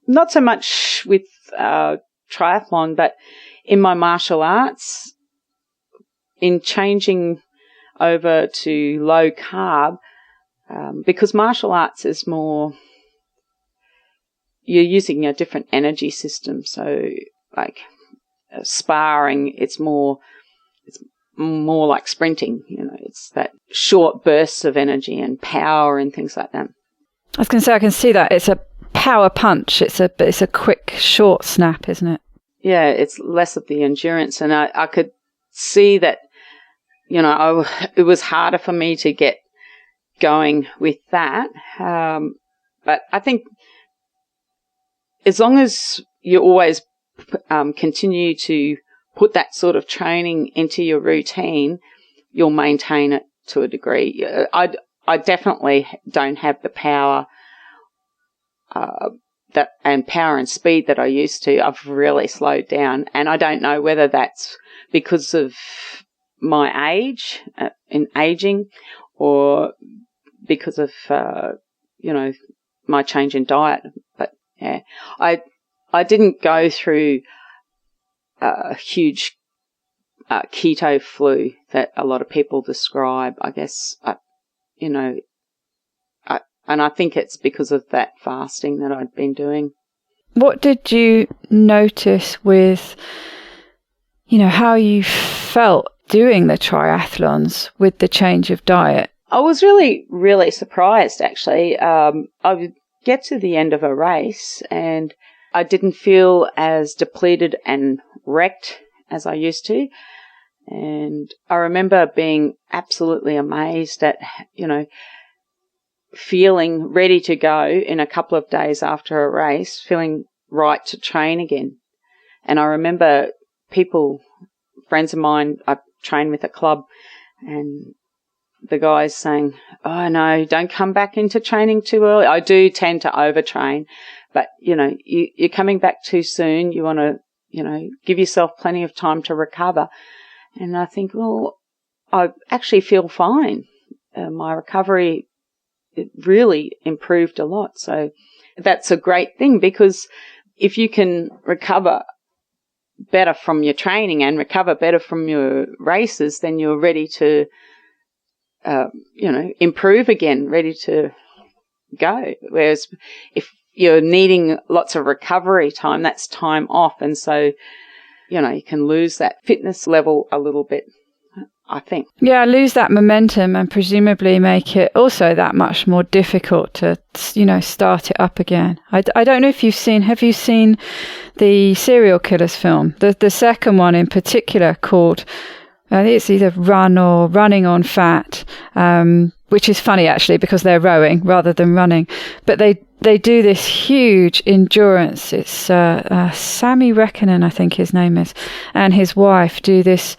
not so much with triathlon, but in my martial arts, in changing over to low carb, because martial arts is more, you're using a different energy system. So sparring, it's more like sprinting. It's that short bursts of energy and power and things like that. I was going to say, I can see that it's a power punch. It's a quick, short snap, isn't it? Yeah, it's less of the endurance, and I could see that. It was harder for me to get going with that. But I think as long as you always continue to put that sort of training into your routine, you'll maintain it to a degree. I definitely don't have the power power and speed that I used to. I've really slowed down, and I don't know whether that's because of my age, in aging, or because of my change in diet. But yeah, I didn't go through a huge keto flu that a lot of people describe. I guess and I think it's because of that fasting that I'd been doing. What did you notice with, how you felt doing the triathlons with the change of diet? I was really, really surprised, actually. I would get to the end of a race and I didn't feel as depleted and wrecked as I used to. And I remember being absolutely amazed at, feeling ready to go in a couple of days after a race, feeling right to train again. And I remember friends of mine, I train with a club, and the guys saying, "Oh no, don't come back into training too early." I do tend to overtrain, but you're coming back too soon. You want to, give yourself plenty of time to recover. And I think, well, I actually feel fine. My recovery, it really improved a lot. So that's a great thing, because if you can recover better from your training and recover better from your races, then you're ready to improve again, ready to go. Whereas if you're needing lots of recovery time, that's time off. And so, you can lose that fitness level a little bit, I think. Yeah, lose that momentum and presumably make it also that much more difficult to, start it up again. I don't know if have you seen the serial killers film? The second one in particular called, I think it's either Run or Running on Fat, which is funny actually because they're rowing rather than running. But they do this huge endurance. It's Sammy Reckonen, I think his name is, and his wife do this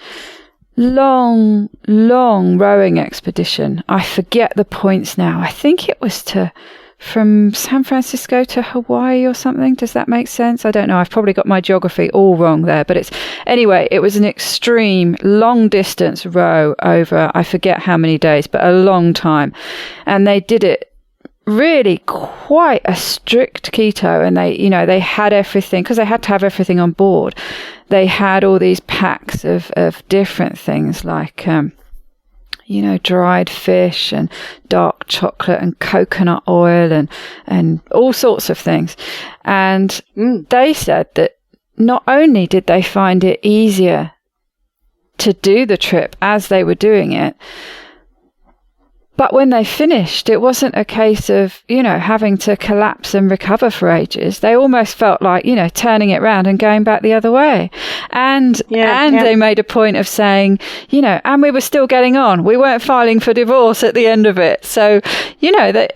long rowing expedition. I forget the points now. I think it was from San Francisco to Hawaii or something. Does that make sense? I don't know. I've probably got my geography all wrong there, but it was an extreme long distance row over, I forget how many days, but a long time. And they did it really quite a strict keto, and they had everything because they had to have everything on board. They had all these packs of different things like dried fish and dark chocolate and coconut oil and all sorts of things. And they said that not only did they find it easier to do the trip as they were doing it, but when they finished, it wasn't a case of, having to collapse and recover for ages. They almost felt like, turning it round and going back the other way. And they made a point of saying, and we were still getting on. We weren't filing for divorce at the end of it. So, that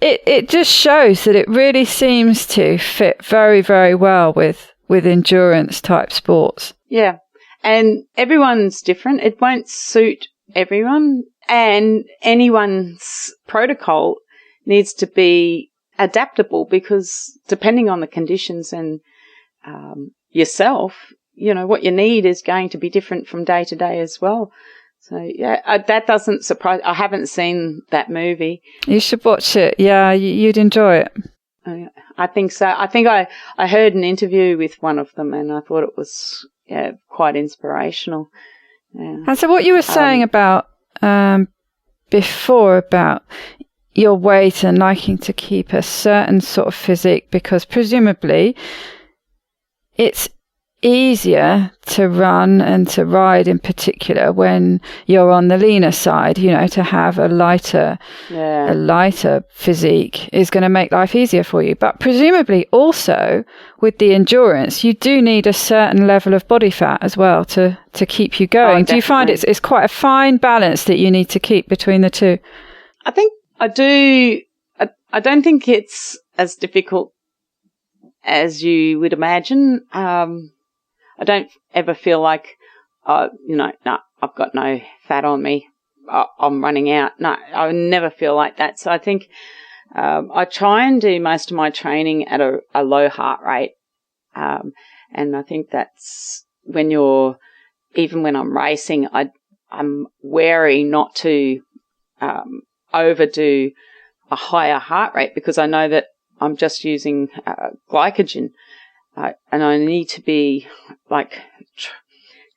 it just shows that it really seems to fit very, very well with endurance type sports. Yeah. And everyone's different. It won't suit everyone. And anyone's protocol needs to be adaptable because depending on the conditions and yourself, what you need is going to be different from day to day as well. So, that doesn't surprise. I haven't seen that movie. You should watch it. Yeah, you'd enjoy it. I think so. I think I heard an interview with one of them and I thought it was quite inspirational. Yeah. And so what you were saying about before about your weight and liking to keep a certain sort of physique because presumably it's easier to run and to ride in particular when you're on the leaner side, to have a lighter physique is going to make life easier for you. But presumably also with the endurance, you do need a certain level of body fat as well to keep you going. Do you find it's quite a fine balance that you need to keep between the two? I think I do. I don't think it's as difficult as you would imagine. I don't ever feel like, I've got no fat on me. I'm running out. No, I never feel like that. So I think I try and do most of my training at a low heart rate. And I think that's even when I'm racing, I'm wary not to overdo a higher heart rate because I know that I'm just using glycogen. And I need to be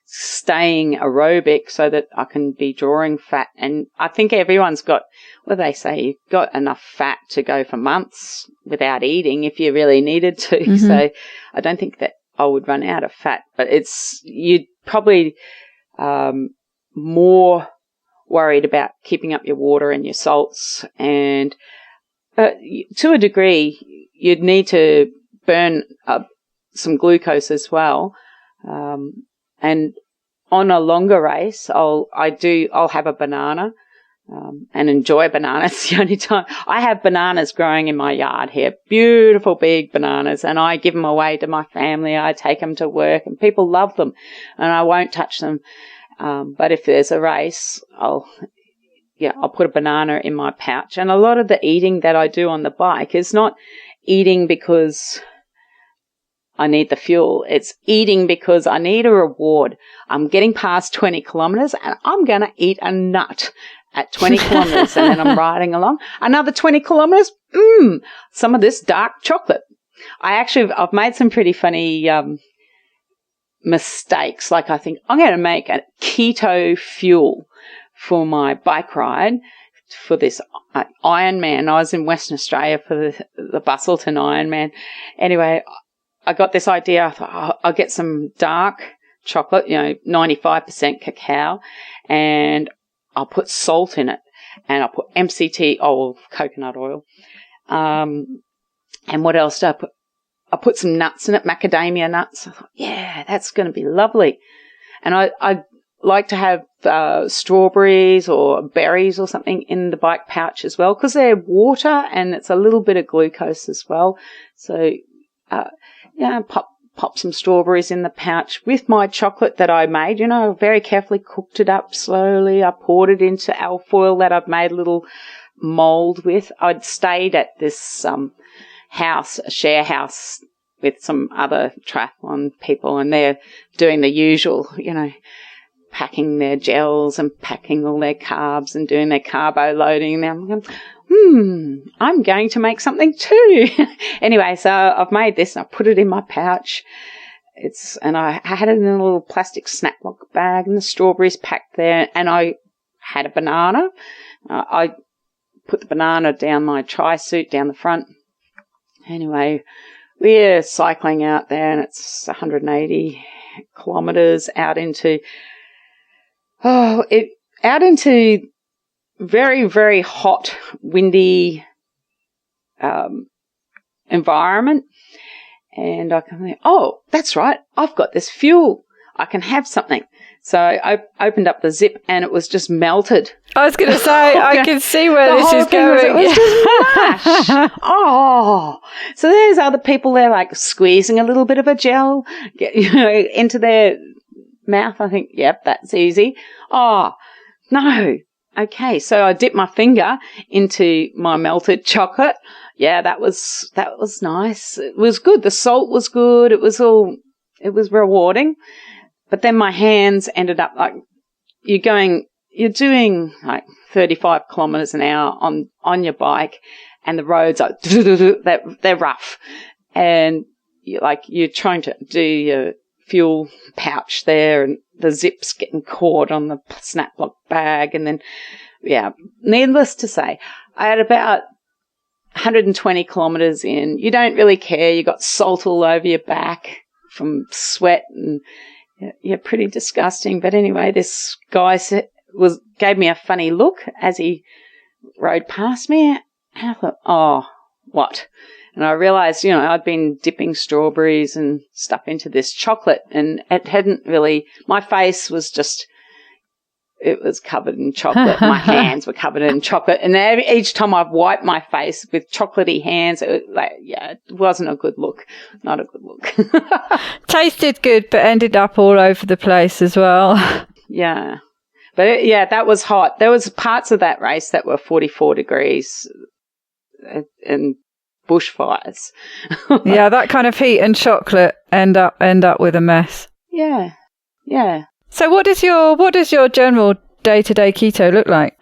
staying aerobic so that I can be drawing fat. And I think everyone's got, they say, you've got enough fat to go for months without eating if you really needed to. Mm-hmm. So I don't think that I would run out of fat, but you'd probably more worried about keeping up your water and your salts. And to a degree, you'd need to burn some glucose as well. And on a longer race, I'll have a banana, and enjoy bananas. It's the only time I have bananas growing in my yard here, beautiful big bananas, and I give them away to my family. I take them to work and people love them and I won't touch them. But if there's a race, I'll put a banana in my pouch. And a lot of the eating that I do on the bike is not eating because I need the fuel. It's eating because I need a reward. I'm getting past 20 kilometres and I'm going to eat a nut at 20 kilometres and then I'm riding along. Another 20 kilometres, some of this dark chocolate. I've made some pretty funny mistakes. Like I think I'm going to make a keto fuel for my bike ride for this Ironman. I was in Western Australia for the Bustleton Ironman. Anyway, I got this idea. I thought, I'll get some dark chocolate, 95% cacao, and I'll put salt in it, and I'll put MCT oil, coconut oil. And what else did I put? I put some nuts in it, macadamia nuts. I thought, yeah, that's going to be lovely. And I like to have strawberries or berries or something in the bike pouch as well, because they're water and it's a little bit of glucose as well. So, pop some strawberries in the pouch with my chocolate that I made. I very carefully cooked it up slowly. I poured it into alfoil that I've made a little mold with. I'd stayed at this house, a share house, with some other triathlon people, and they're doing the usual, packing their gels and packing all their carbs and doing their carbo loading. And I'm going, I'm going to make something too. Anyway, so I've made this and I put it in my pouch. And I had it in a little plastic snaplock bag, and the strawberries packed there, and I had a banana. I put the banana down my tri-suit down the front. Anyway, we're cycling out there, and it's 180 kilometres out into very, very hot, windy environment. And I can think, oh, that's right, I've got this fuel. I can have something. So I opened up the zip, and it was just melted. I was going to say, I can see where this is going. It was just mash. Oh, so there's other people there, like squeezing a little bit of a gel into their mouth. I think, yep, that's easy. Oh, no. Okay, so I dipped my finger into my melted chocolate. Yeah, that was nice. It was good. The salt was good. It was rewarding. But then my hands ended up like you're doing like 35 kilometres an hour on your bike, and the roads are they're rough, and you're trying to do your fuel pouch there, and the zip's getting caught on the snaplock bag, and then needless to say, I had about 120 kilometres in. You don't really care. You got salt all over your back from sweat, and yeah, pretty disgusting. But anyway, this guy gave me a funny look as he rode past me, and I thought, oh, what? And I realised, I'd been dipping strawberries and stuff into this chocolate, and it hadn't really. My face was it was covered in chocolate. My hands were covered in chocolate, and each time I've wiped my face with chocolatey hands, it wasn't a good look. Not a good look. Tasted good, but ended up all over the place as well. Yeah. But that was hot. There was parts of that race that were 44 degrees and bushfires. Yeah, that kind of heat and chocolate end up with a mess. Yeah. Yeah. So what does your general day-to-day keto look like?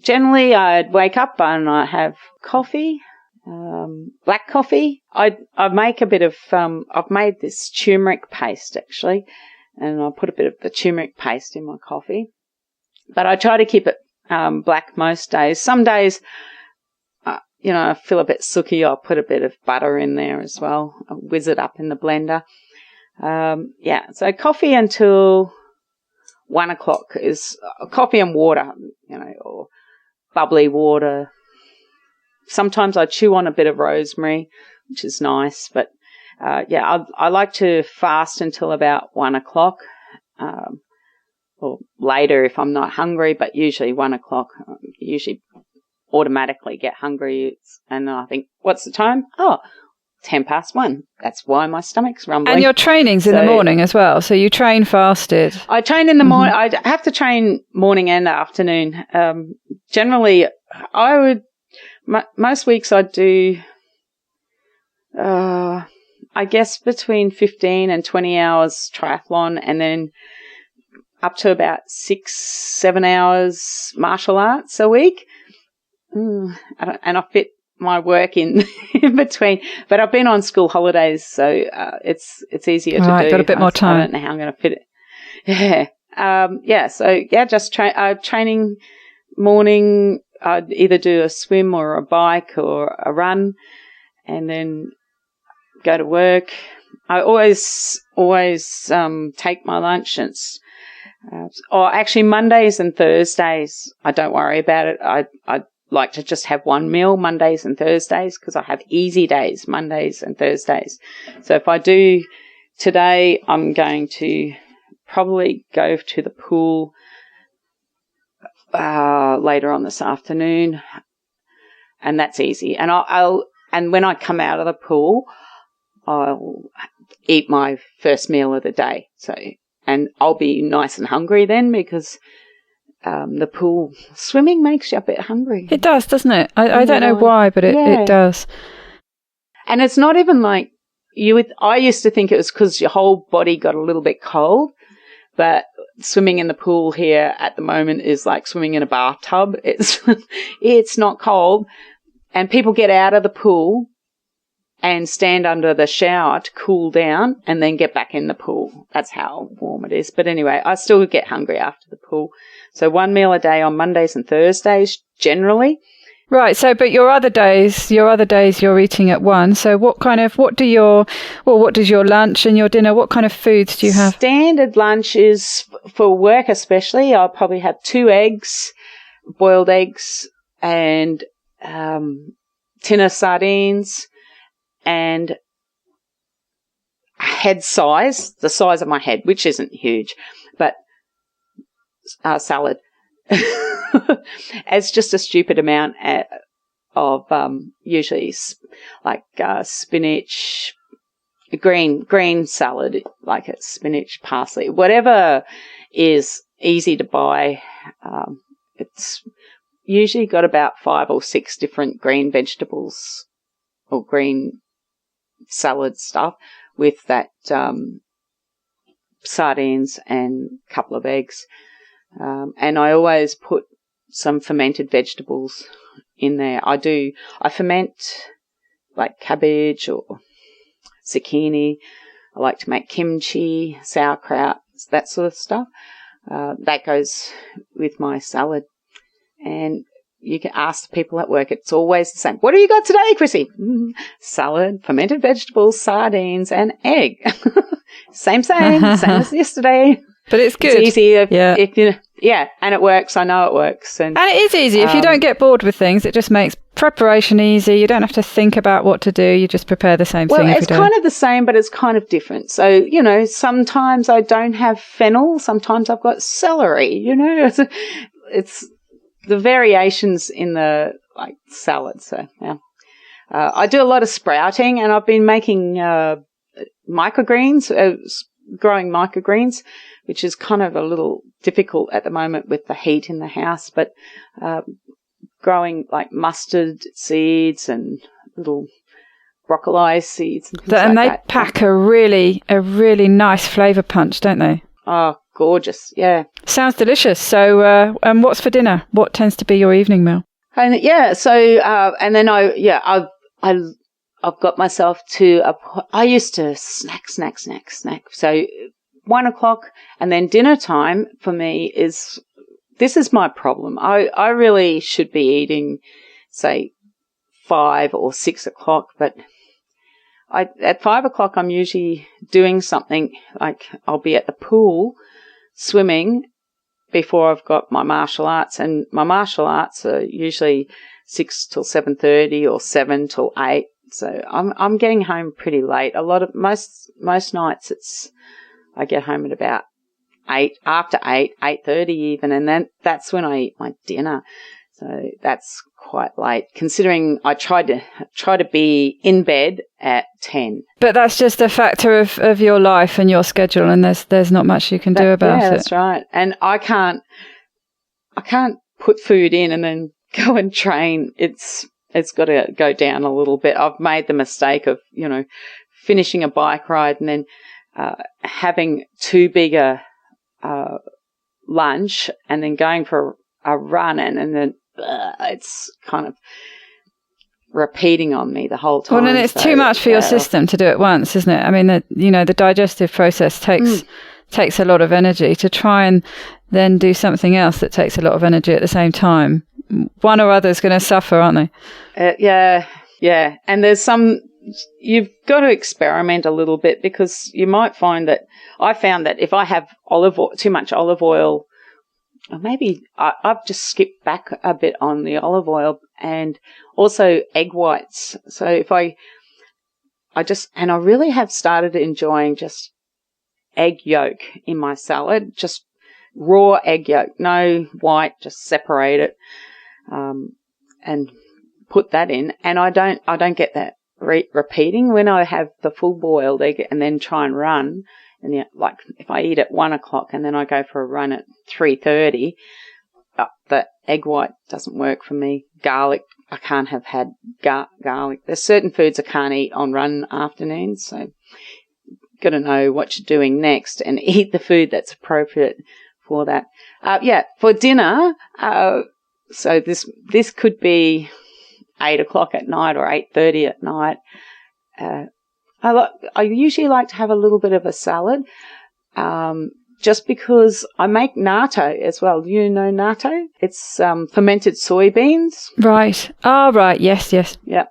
Generally, I'd wake up and I have coffee, black coffee. I make a bit of, I've made this turmeric paste actually, and I put a bit of the turmeric paste in my coffee. But I try to keep it black most days. Some days, I feel a bit sooky. I'll put a bit of butter in there as well. I'll whiz it up in the blender. So coffee until 1 o'clock is coffee and water, or bubbly water. Sometimes I chew on a bit of rosemary, which is nice, but I like to fast until about 1 o'clock, or later if I'm not hungry, but usually 1 o'clock. I usually automatically get hungry, and I think, what's the time? Oh, 1:10. That's why my stomach's rumbling. And your training's in the morning as well, so you train fasted. I train in the morning. I have to train morning and afternoon. Generally, most weeks I do, I guess between 15 and 20 hours triathlon, and then up to about 6-7 hours martial arts a week. And I fit my work in between, but I've been on school holidays, so it's easier to do. Got a bit more time. I don't know how I'm going to fit it. Yeah, Just training morning. I'd either do a swim or a bike or a run, and then go to work. I always take my lunch. Actually Mondays and Thursdays, I don't worry about it. I like to just have one meal Mondays and Thursdays because I have easy days Mondays and Thursdays. So if I do today, I'm going to probably go to the pool later on this afternoon, and that's easy. And and when I come out of the pool, I'll eat my first meal of the day. And I'll be nice and hungry then because the pool swimming makes you a bit hungry. It does, doesn't it? I don't know why, but it does. And it's not even like I used to think it was because your whole body got a little bit cold, but swimming in the pool here at the moment is like swimming in a bathtub. It's not cold, and people get out of the pool and stand under the shower to cool down and then get back in the pool. That's how warm it is. But anyway, I still get hungry after the pool. So one meal a day on Mondays and Thursdays generally. Right. So, but your other days you're eating at 1. So what does your lunch and your dinner, what kind of foods do you have? Standard lunch is, for work especially, I'll probably have 2 eggs, boiled eggs, and tin of sardines, and head size, the size of my head, which isn't huge, but salad. It's just a stupid amount of usually like spinach, green salad, like it's spinach, parsley, whatever is easy to buy. It's usually got about 5 or 6 different green vegetables or green salad stuff with that sardines and a couple of eggs. And I always put some fermented vegetables in there. I ferment like cabbage or zucchini. I like to make kimchi, sauerkraut, that sort of stuff. That goes with my salad. And you can ask the people at work, it's always the same. What have you got today, Chrissie? Salad, fermented vegetables, sardines, and egg. Same as yesterday. But it's good. It's easy. And it works. I know it works. And it is easy. If you don't get bored with things, it just makes preparation easy. You don't have to think about what to do. You just prepare the same thing every day. Well, it's kind of the same, but it's kind of different. So, sometimes I don't have fennel. Sometimes I've got celery, It's the variations in the salad. So, yeah. I do a lot of sprouting, and I've been making microgreens, growing microgreens, which is kind of a little difficult at the moment with the heat in the house, but growing like mustard seeds and little broccoli seeds and things and like they that. pack a really nice flavour punch, don't they? Oh, gorgeous, yeah. Sounds delicious. So, and what's for dinner? What tends to be your evening meal? And and then I've got myself to I used to snack. So 1 o'clock, and then dinner time for me this is my problem. I really should be eating, say, 5 or 6 o'clock, but at 5 o'clock I'm usually doing something, like I'll be at the pool swimming before I've got my martial arts, and my martial arts are usually 6 till 7:30 or 7 till 8. So I'm getting home pretty late. Most nights I get home at about 8, after 8:30 even, and then that's when I eat my dinner. So that's quite late, considering I try to be in bed at 10. But that's just a factor of your life and your schedule, and there's not much you can do about it. Yeah, that's right. And I can't put food in and then go and train. It's got to go down a little bit. I've made the mistake of, finishing a bike ride and then having too big a lunch and then going for a run, and then it's kind of repeating on me the whole time. Well, and it's too much for your system to do at once, isn't it? I mean, the digestive process takes a lot of energy to try and then do something else that takes a lot of energy at the same time. One or other is going to suffer, aren't they? Yeah. And there's you've got to experiment a little bit, because you might find that I found that if I have too much olive oil, or maybe I've just skipped back a bit on the olive oil, and also egg whites. So if I really have started enjoying just egg yolk in my salad, just raw egg yolk, no white, just separate it, and put that in. And I don't get that repeating when I have the full boiled egg and then try and run. And like if I eat at 1:00 and then I go for a run at 3:30, the egg white doesn't work for me. Garlic, I can't have had garlic. There's certain foods I can't eat on run afternoons, so got to know what you're doing next and eat the food that's appropriate for that. For dinner, so this could be 8:00 at night or 8:30 at night. I usually like to have a little bit of a salad, just because I make natto as well. Do you know natto? It's fermented soybeans. Right. Oh, right. Yes. Yeah.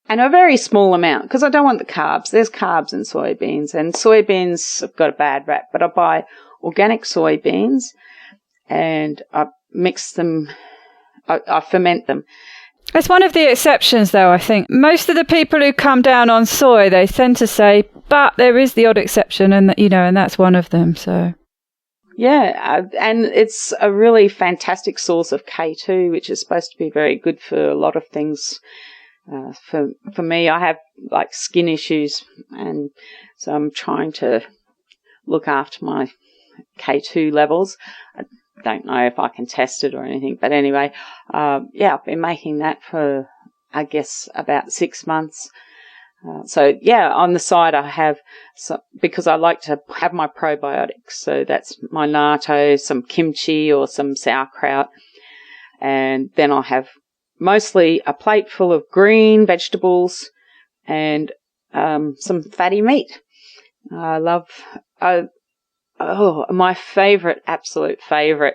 And a very small amount, because I don't want the carbs. There's carbs in soybeans, and soybeans have got a bad rap. But I buy organic soybeans, and I mix them. I ferment them. It's one of the exceptions, though, I think. Most of the people who come down on soy, they tend to say, but there is the odd exception, and and that's one of them. So, yeah, and it's a really fantastic source of K2, which is supposed to be very good for a lot of things. For me, I have like skin issues, and so I'm trying to look after my K2 levels. I don't know if I can test it or anything, but anyway, I've been making that for, I guess, about 6 months. On the side I have, because I like to have my probiotics, so that's my natto, some kimchi or some sauerkraut, and then I have mostly a plate full of green vegetables and some fatty meat. My absolute favourite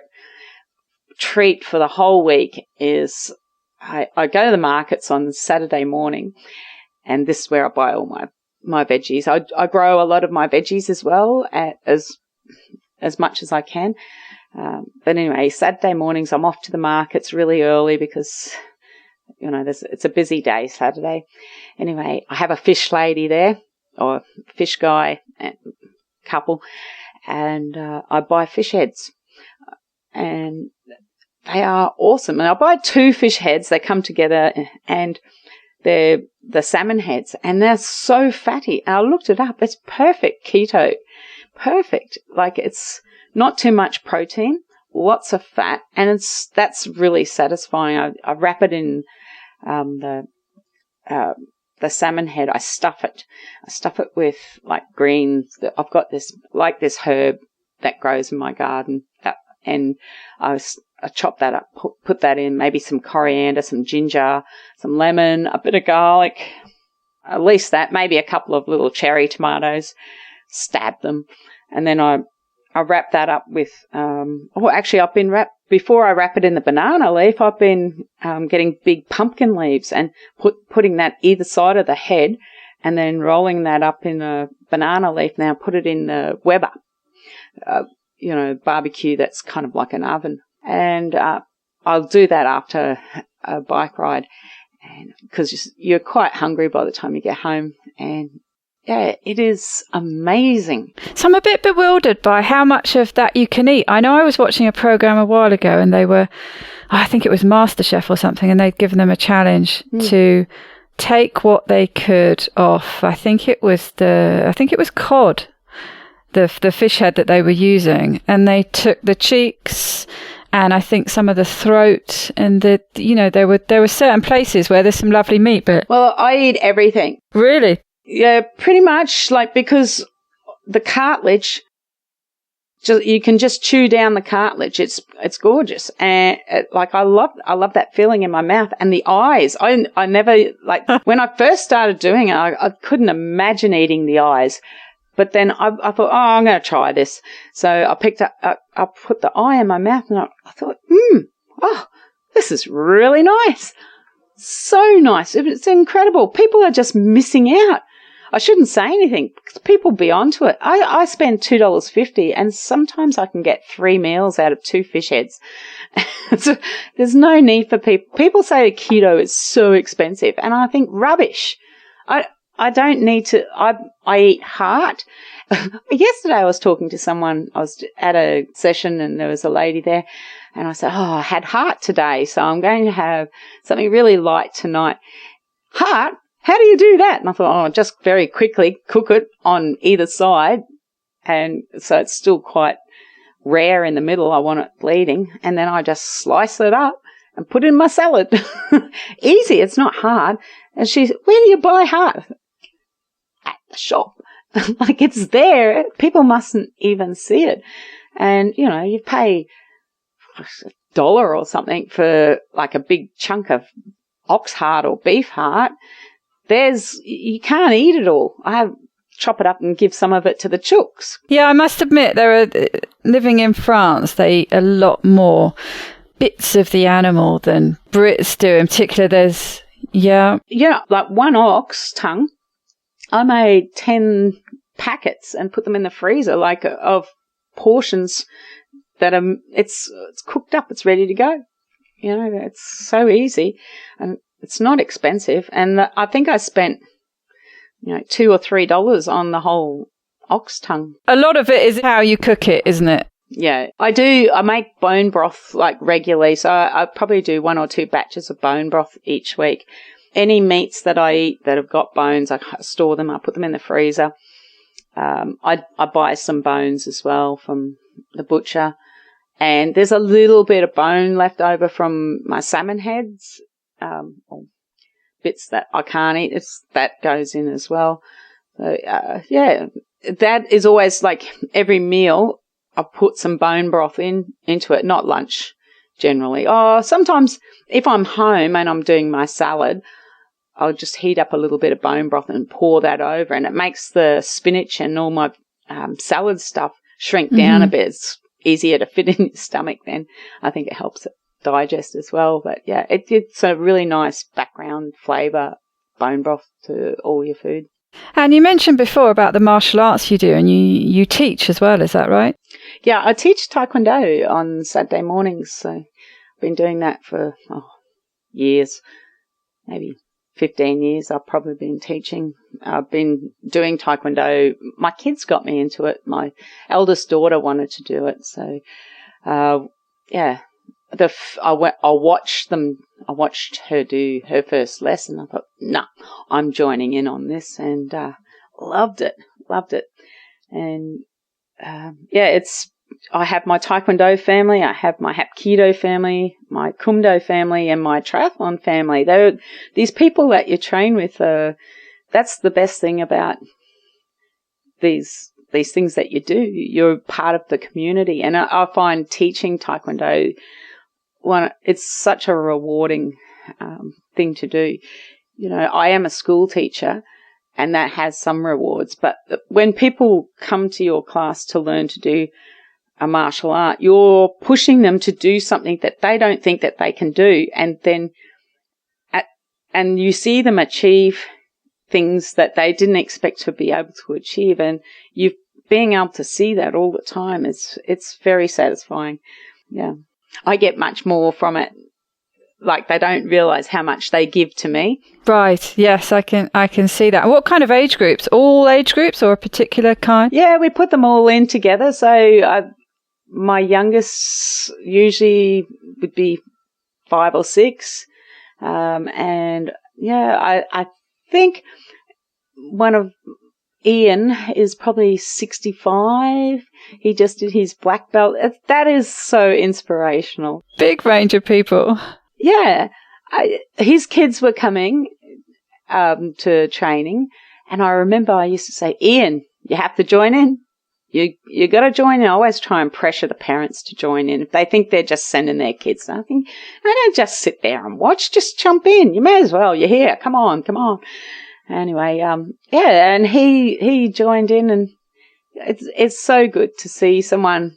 treat for the whole week is I go to the markets on Saturday morning, and this is where I buy all my veggies. I grow a lot of my veggies as well, as much as I can. But anyway, Saturday mornings I'm off to the markets really early because it's a busy day Saturday. Anyway, I have a fish lady there, or fish guy and couple, and I buy fish heads, and they are awesome. And I buy 2 fish heads. They come together, and they're the salmon heads, and they're so fatty. And I looked it up. It's perfect keto. Perfect. Like, it's not too much protein, lots of fat, and that's really satisfying. I wrap it in the salmon head. I stuff it with like greens. I've got this herb that grows in my garden, and I chop that up, put that in, maybe some coriander, some ginger, some lemon, a bit of garlic, at least that, maybe a couple of little cherry tomatoes, stab them, and then I wrap that up with, before I wrap it in the banana leaf, I've been getting big pumpkin leaves and putting that either side of the head, and then rolling that up in a banana leaf. Now put it in the Weber, barbecue that's kind of like an oven. And I'll do that after a bike ride, and because you're quite hungry by the time you get home. And yeah, it is amazing. So I'm a bit bewildered by how much of that you can eat. I know I was watching a program a while ago, and I think it was MasterChef or something, and they'd given them a challenge to take what they could off. I think it was cod, the fish head that they were using, and they took the cheeks and I think some of the throat, and there were certain places where there's some lovely meat. But well, I eat everything. Really? Yeah, pretty much. Like, because the cartilage, you can just chew down the cartilage. It's gorgeous, and I love that feeling in my mouth. And the eyes, I never, like, when I first started doing it, I couldn't imagine eating the eyes. But then I thought, I'm going to try this. So I picked up, I put the eye in my mouth, and I thought, this is really nice. So nice. It's incredible. People are just missing out. I shouldn't say anything because people be onto it. I spend $2.50 and sometimes I can get 3 meals out of 2 fish heads. So there's no need for people. People say keto is so expensive, and I think rubbish. I don't need to. I eat heart. Yesterday I was talking to someone. I was at a session and there was a lady there, and I said, I had heart today, so I'm going to have something really light tonight. Heart? How do you do that? And I thought, just very quickly cook it on either side, and so it's still quite rare in the middle. I want it bleeding, and then I just slice it up and put it in my salad. Easy. It's not hard. And she said, where do you buy heart? At the shop. Like, it's there. People mustn't even see it. And, you pay $1 or something for like a big chunk of ox heart or beef heart. You can't eat it all. Chop it up and give some of it to the chooks. Yeah, I must admit, living in France, they eat a lot more bits of the animal than Brits do. In particular, there's, like one ox tongue. I made 10 packets and put them in the freezer, like of portions that it's cooked up. It's ready to go. It's so easy, and it's not expensive. And I think I spent, $2 or $3 on the whole ox tongue. A lot of it is how you cook it, isn't it? Yeah, I do. I make bone broth like regularly, so I probably do 1 or 2 batches of bone broth each week. Any meats that I eat that have got bones, I store them. I put them in the freezer. I buy some bones as well from the butcher, and there's a little bit of bone left over from my salmon heads, or bits that I can't eat. That goes in as well. So that is always like every meal. I put some bone broth into it, not lunch generally. Sometimes if I'm home and I'm doing my salad, I'll just heat up a little bit of bone broth and pour that over, and it makes the spinach and all my salad stuff shrink down a bit. It's easier to fit in your stomach then. I think it helps it digest as well. But yeah, it's a really nice background flavour, bone broth, to all your food. And you mentioned before about the martial arts you do, and you teach as well, is that right? Yeah, I teach Taekwondo on Saturday mornings, so I've been doing that for years, maybe 15 years. I've probably been teaching. I've been doing Taekwondo. My kids got me into it. My eldest daughter wanted to do it, so I watched them. I watched her do her first lesson. I thought, nah, I'm joining in on this, and loved it. And I have my Taekwondo family, I have my Hapkido family, my Kumdo family, and my triathlon family. These people that you train with, that's the best thing about these things that you do. You're part of the community, and I find teaching Taekwondo, it's such a rewarding thing to do. I am a school teacher, and that has some rewards, but when people come to your class to learn to do a martial art, you're pushing them to do something that they don't think that they can do, and then and you see them achieve things that they didn't expect to be able to achieve, and you being able to see that all the time, it's very satisfying. Yeah, I get much more from it. Like, they don't realise how much they give to me. Right. Yes, I can see that. What kind of age groups? All age groups, or a particular kind? Yeah, we put them all in together. So my youngest usually would be 5 or 6, and I think one of Ian is probably 65. He just did his black belt. That is so inspirational. Big range of people. Yeah. His kids were coming to training, and I remember I used to say, Ian, you have to join in. You got to join in. I always try and pressure the parents to join in. If they think they're just sending their kids, I think, I don't just sit there and watch. Just jump in. You may as well. You're here. Come on. Anyway, and he joined in, and it's so good to see someone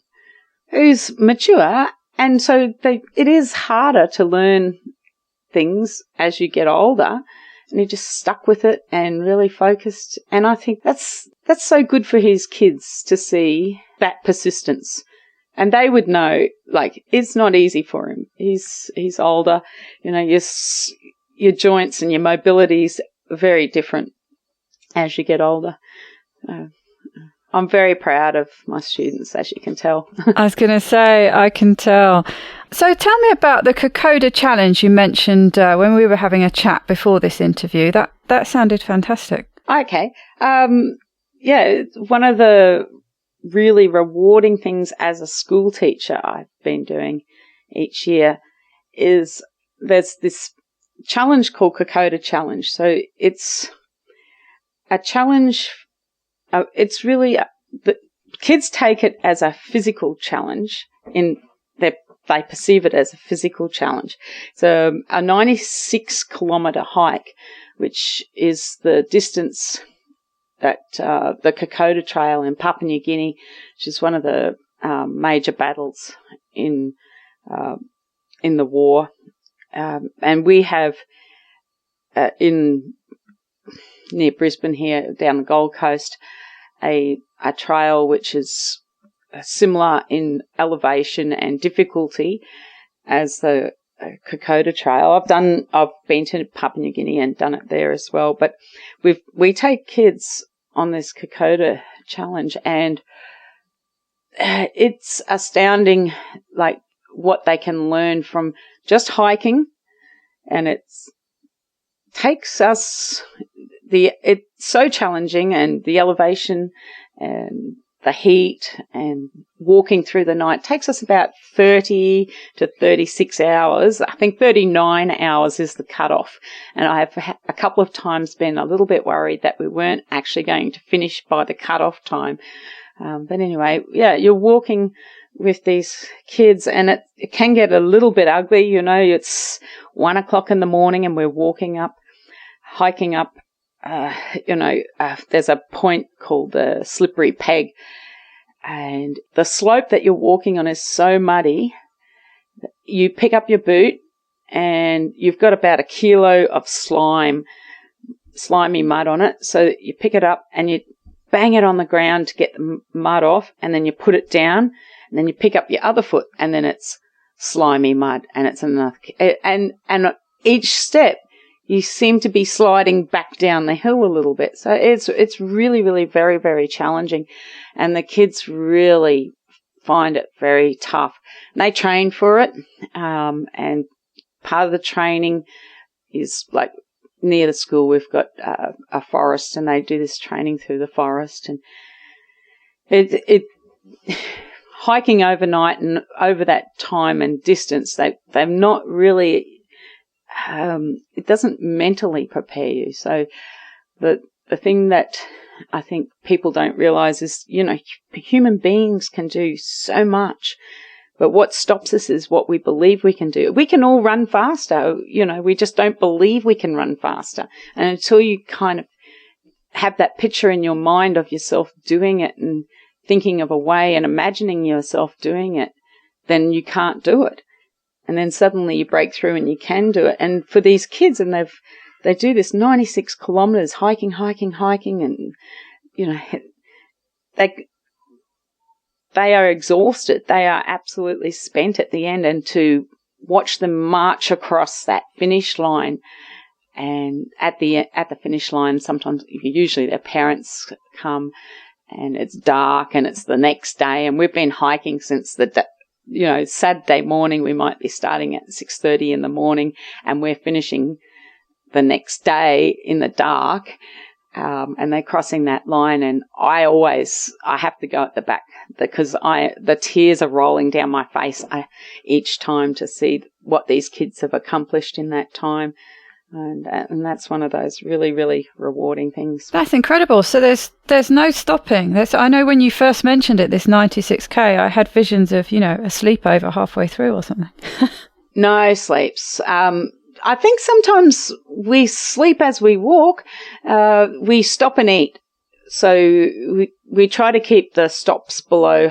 who's mature, and so it is harder to learn things as you get older, and you're just stuck with it and really focused. And I think that's so good for his kids to see that persistence. And they would know, like, it's not easy for him. He's older, you know, your joints and your mobility's very different as you get older. I'm very proud of my students, as you can tell. I was going to say, I can tell. So tell me about the Kokoda challenge you mentioned when we were having a chat before this interview. That sounded fantastic. Okay. Yeah, one of the really rewarding things as a school teacher I've been doing each year is there's this challenge called Kokoda Challenge. So it's a challenge. It's really the kids take it as a physical challenge. They perceive it as a physical challenge. It's a 96-kilometre hike, which is the distance that the Kokoda Trail in Papua New Guinea, which is one of the major battles in the war, and we have near Brisbane here, down the Gold Coast, a trail which is similar in elevation and difficulty as the Kokoda Trail. I've been to Papua New Guinea and done it there as well. But we take kids on this Kokoda challenge, and it's astounding, like what they can learn from just hiking, and it's so challenging, and the elevation and the heat and walking through the night takes us about 30 to 36 hours. I think 39 hours is the cutoff. And I have a couple of times been a little bit worried that we weren't actually going to finish by the cutoff time. But anyway, yeah, you're walking with these kids, and it can get a little bit ugly. You know, it's 1 o'clock in the morning and we're hiking up. There's a point called the Slippery Peg, and the slope that you're walking on is so muddy. You pick up your boot and you've got about 1 kilo of slimy mud on it. So you pick it up and you bang it on the ground to get the mud off, and then you put it down, and then you pick up your other foot, and then it's slimy mud, and it's another. And each step, you seem to be sliding back down the hill a little bit. So it's really, really very, very challenging. And the kids really find it very tough. And they train for it. And part of the training is like near the school, we've got a forest, and they do this training through the forest. And it hiking overnight and over that time and distance, they've not really, it doesn't mentally prepare you. So the thing that I think people don't realize is, you know, human beings can do so much, but what stops us is what we believe we can do. We can all run faster, you know, we just don't believe we can run faster. And until you kind of have that picture in your mind of yourself doing it and thinking of a way and imagining yourself doing it, then you can't do it. And then suddenly you break through and you can do it. And for these kids, and they do this 96 kilometres hiking, and, you know, they are exhausted. They are absolutely spent at the end. And to watch them march across that finish line, and at the finish line, usually their parents come, and it's dark and it's the next day, and we've been hiking since Saturday morning. We might be starting at 6:30 in the morning, and we're finishing the next day in the dark, and they're crossing that line, and I have to go at the back because the tears are rolling down my face each time to see what these kids have accomplished in that time. And that's one of those really, really rewarding things. That's incredible. So there's no stopping. I know when you first mentioned it, this 96K, I had visions of, you know, a sleepover halfway through or something. No sleeps. I think sometimes we sleep as we walk. We stop and eat so we try to keep the stops below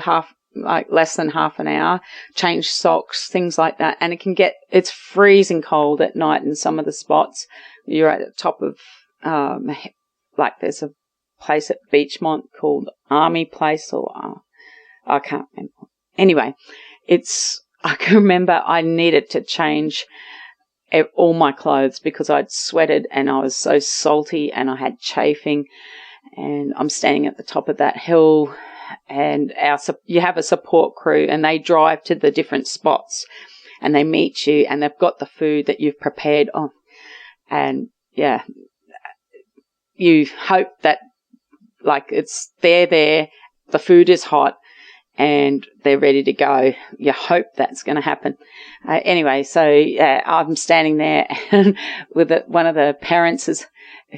less than half an hour, change socks, things like that. And it's freezing cold at night in some of the spots. You're at the top of, there's a place at Beachmont called Army Place, or I can't remember. Anyway, I can remember I needed to change all my clothes because I'd sweated and I was so salty and I had chafing, and I'm standing at the top of that hill, and you have a support crew and they drive to the different spots and they meet you and they've got the food that you've prepared on. And yeah, you hope that they're there, the food is hot and they're ready to go. You hope that's going to happen. Anyway, so I'm standing there and with one of the parents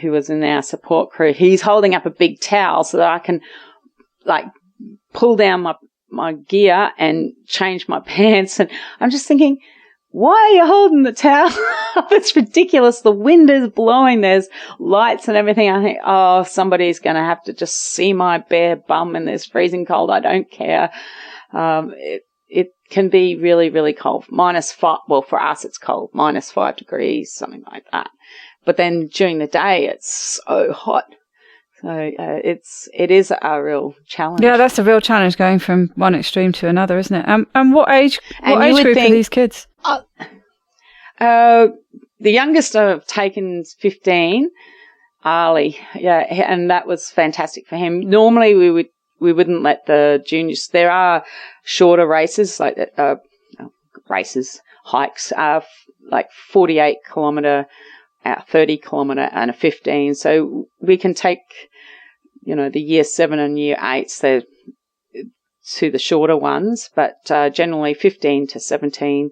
who was in our support crew. He's holding up a big towel so that I can pull down my gear and change my pants. And I'm just thinking, why are you holding the towel up? It's ridiculous. The wind is blowing. There's lights and everything. I think, somebody's going to have to just see my bare bum in this freezing cold. I don't care. It can be really, really cold. -5. Well, for us, it's cold. -5 degrees, something like that. But then during the day, it's so hot. So it is a real challenge. Yeah, that's a real challenge going from one extreme to another, isn't it? And what age group are these kids? The youngest I've taken is 15, Ali. Yeah, and that was fantastic for him. Normally we wouldn't let the juniors. There are shorter races hikes, like 48 kilometre. 30 kilometre and a 15. So we can take, the year 7 and year 8s to the shorter ones, but generally 15 to 17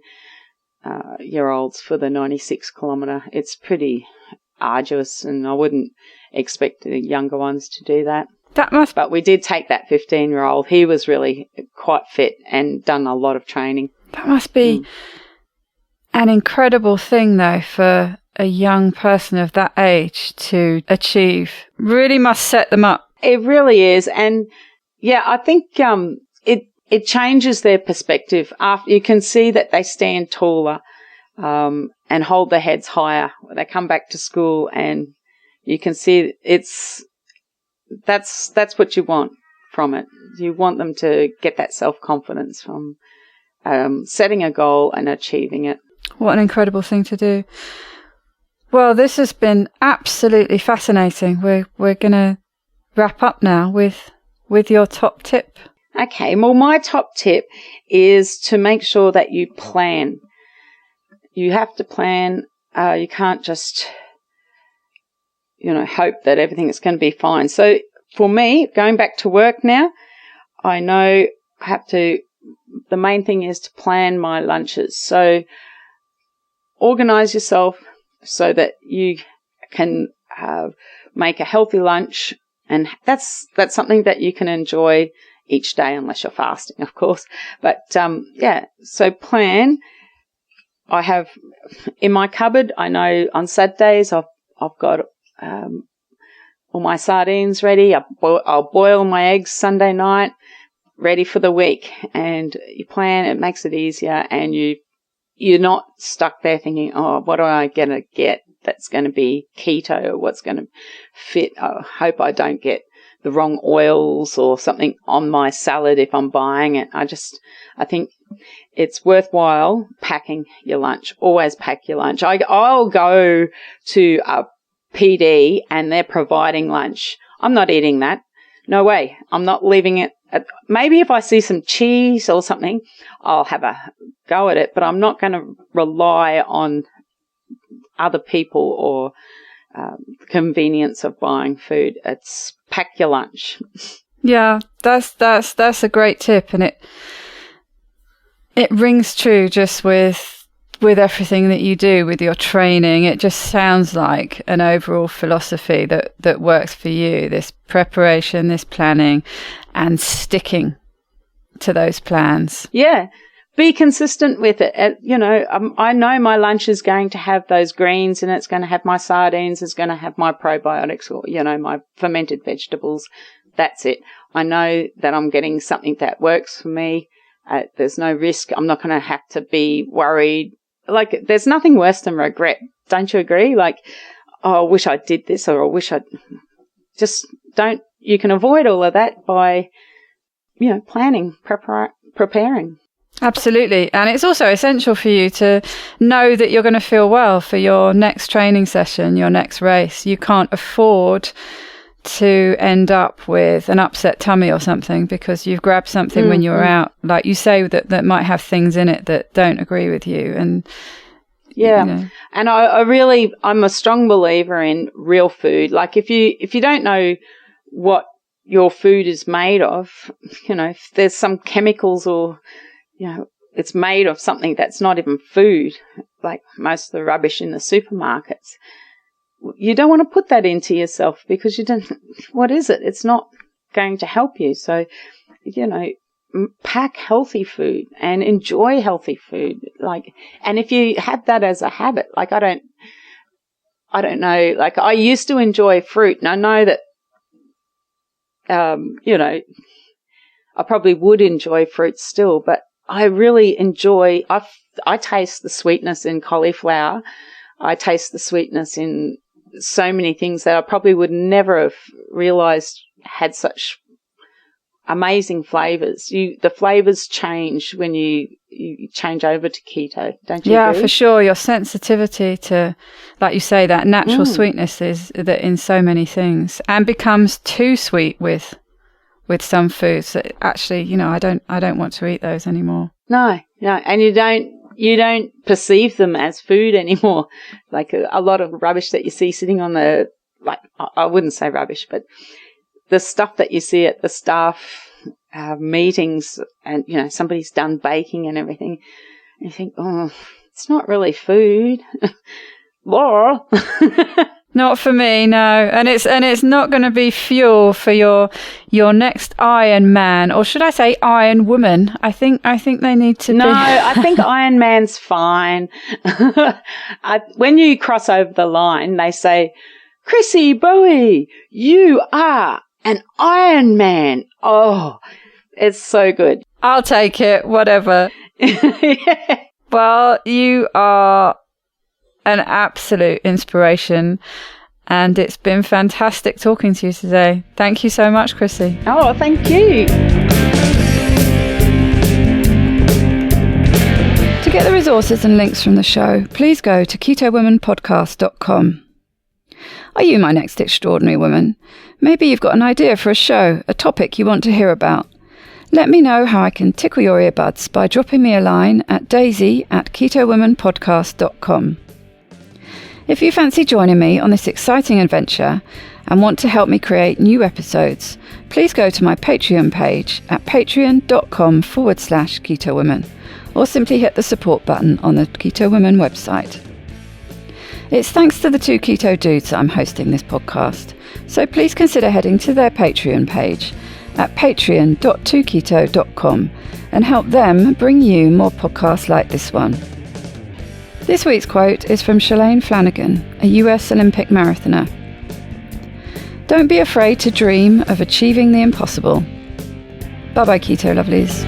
year olds for the 96 kilometre. It's pretty arduous, and I wouldn't expect the younger ones to do that. But we did take that 15-year-old. He was really quite fit and done a lot of training. That must be an incredible thing, though, for a young person of that age to achieve. Really must set them up. It really is. And yeah, I think it changes their perspective. After you can see that they stand taller and hold their heads higher. They come back to school and you can see that's what you want from it. You want them to get that self-confidence from setting a goal and achieving it. What an incredible thing to do. Well, this has been absolutely fascinating. We're going to wrap up now with your top tip. Okay. Well, my top tip is to make sure that you plan. You have to plan. You can't just, hope that everything is going to be fine. So for me, going back to work now, I know the main thing is to plan my lunches. So organize yourself so that you can make a healthy lunch, and that's something that you can enjoy each day, unless you're fasting, of course. But so plan. I have in my cupboard, I know on Saturdays I've got all my sardines ready. I'll boil my eggs Sunday night, ready for the week. And you plan, it makes it easier, and you're not stuck there thinking, what am I going to get that's going to be keto, or what's going to fit? I hope I don't get the wrong oils or something on my salad if I'm buying it. I think it's worthwhile packing your lunch. Always pack your lunch. I'll go to a PD and they're providing lunch. I'm not eating that. No way. I'm not leaving it. Maybe if I see some cheese or something, I'll have a go at it, but I'm not going to rely on other people or the convenience of buying food. It's pack your lunch. Yeah, that's a great tip, and it rings true just with everything that you do with your training. It just sounds like an overall philosophy that works for you, this preparation, this planning, and sticking to those plans. Yeah. be consistent with it. I know my lunch is going to have those greens, and it's going to have my sardines, it's going to have my probiotics, or, my fermented vegetables. That's it. I know that I'm getting something that works for me. There's no risk. I'm not going to have to be worried. Like, there's nothing worse than regret. Don't you agree? Like, oh, I wish I did this, or I wish I just don't. You can avoid all of that by, planning, preparing. Absolutely. And it's also essential for you to know that you're going to feel well for your next training session, your next race. You can't afford to end up with an upset tummy or something because you've grabbed something when you're out, like you say, that might have things in it that don't agree with you. And and I'm a strong believer in real food. Like, if you don't know what your food is made of, if there's some chemicals, or it's made of something that's not even food, like most of the rubbish in the supermarkets, you don't want to put that into yourself, because you don't. What is it? It's not going to help you. So, pack healthy food and enjoy healthy food. Like, and if you have that as a habit, like, I don't know. Like, I used to enjoy fruit, and I know that, I probably would enjoy fruit still, but I really enjoy. I taste the sweetness in cauliflower. I taste the sweetness in so many things that I probably would never have realised had such amazing flavours. The flavours change when you change over to keto, don't you? Yeah, agree? for sure. Your sensitivity to, like you say, that natural sweetness is that in so many things, and becomes too sweet with some foods that actually, I don't want to eat those anymore. No, and you don't perceive them as food anymore. Like, a lot of rubbish that you see sitting on I wouldn't say rubbish, but the stuff that you see at the staff meetings, and, somebody's done baking and everything, and you think, oh, it's not really food. Laura. Not for me, no. And it's not going to be fuel for your next Ironman, or should I say Iron Woman? I think they need to. No, I think Ironman's fine. When you cross over the line, they say, Chrissie Bowie, you are an Ironman. Oh, it's so good. I'll take it, whatever. Yeah. Well, you are an absolute inspiration, and it's been fantastic talking to you today. Thank you so much, Chrissie. Oh, thank you. To get the resources and links from the show, please go to ketowomanpodcast.com. Are you my next extraordinary woman? Maybe you've got an idea for a show, a topic you want to hear about. Let me know how I can tickle your earbuds by dropping me a line at daisy@ketowomanpodcast.com. If you fancy joining me on this exciting adventure and want to help me create new episodes, please go to my Patreon page at patreon.com/KetoWoman, or simply hit the support button on the Keto Women website. It's thanks to the two keto dudes that I'm hosting this podcast, so please consider heading to their Patreon page at patreon.2keto.com and help them bring you more podcasts like this one. This week's quote is from Shalane Flanagan, a US Olympic marathoner. Don't be afraid to dream of achieving the impossible. Bye-bye, Keto Lovelies.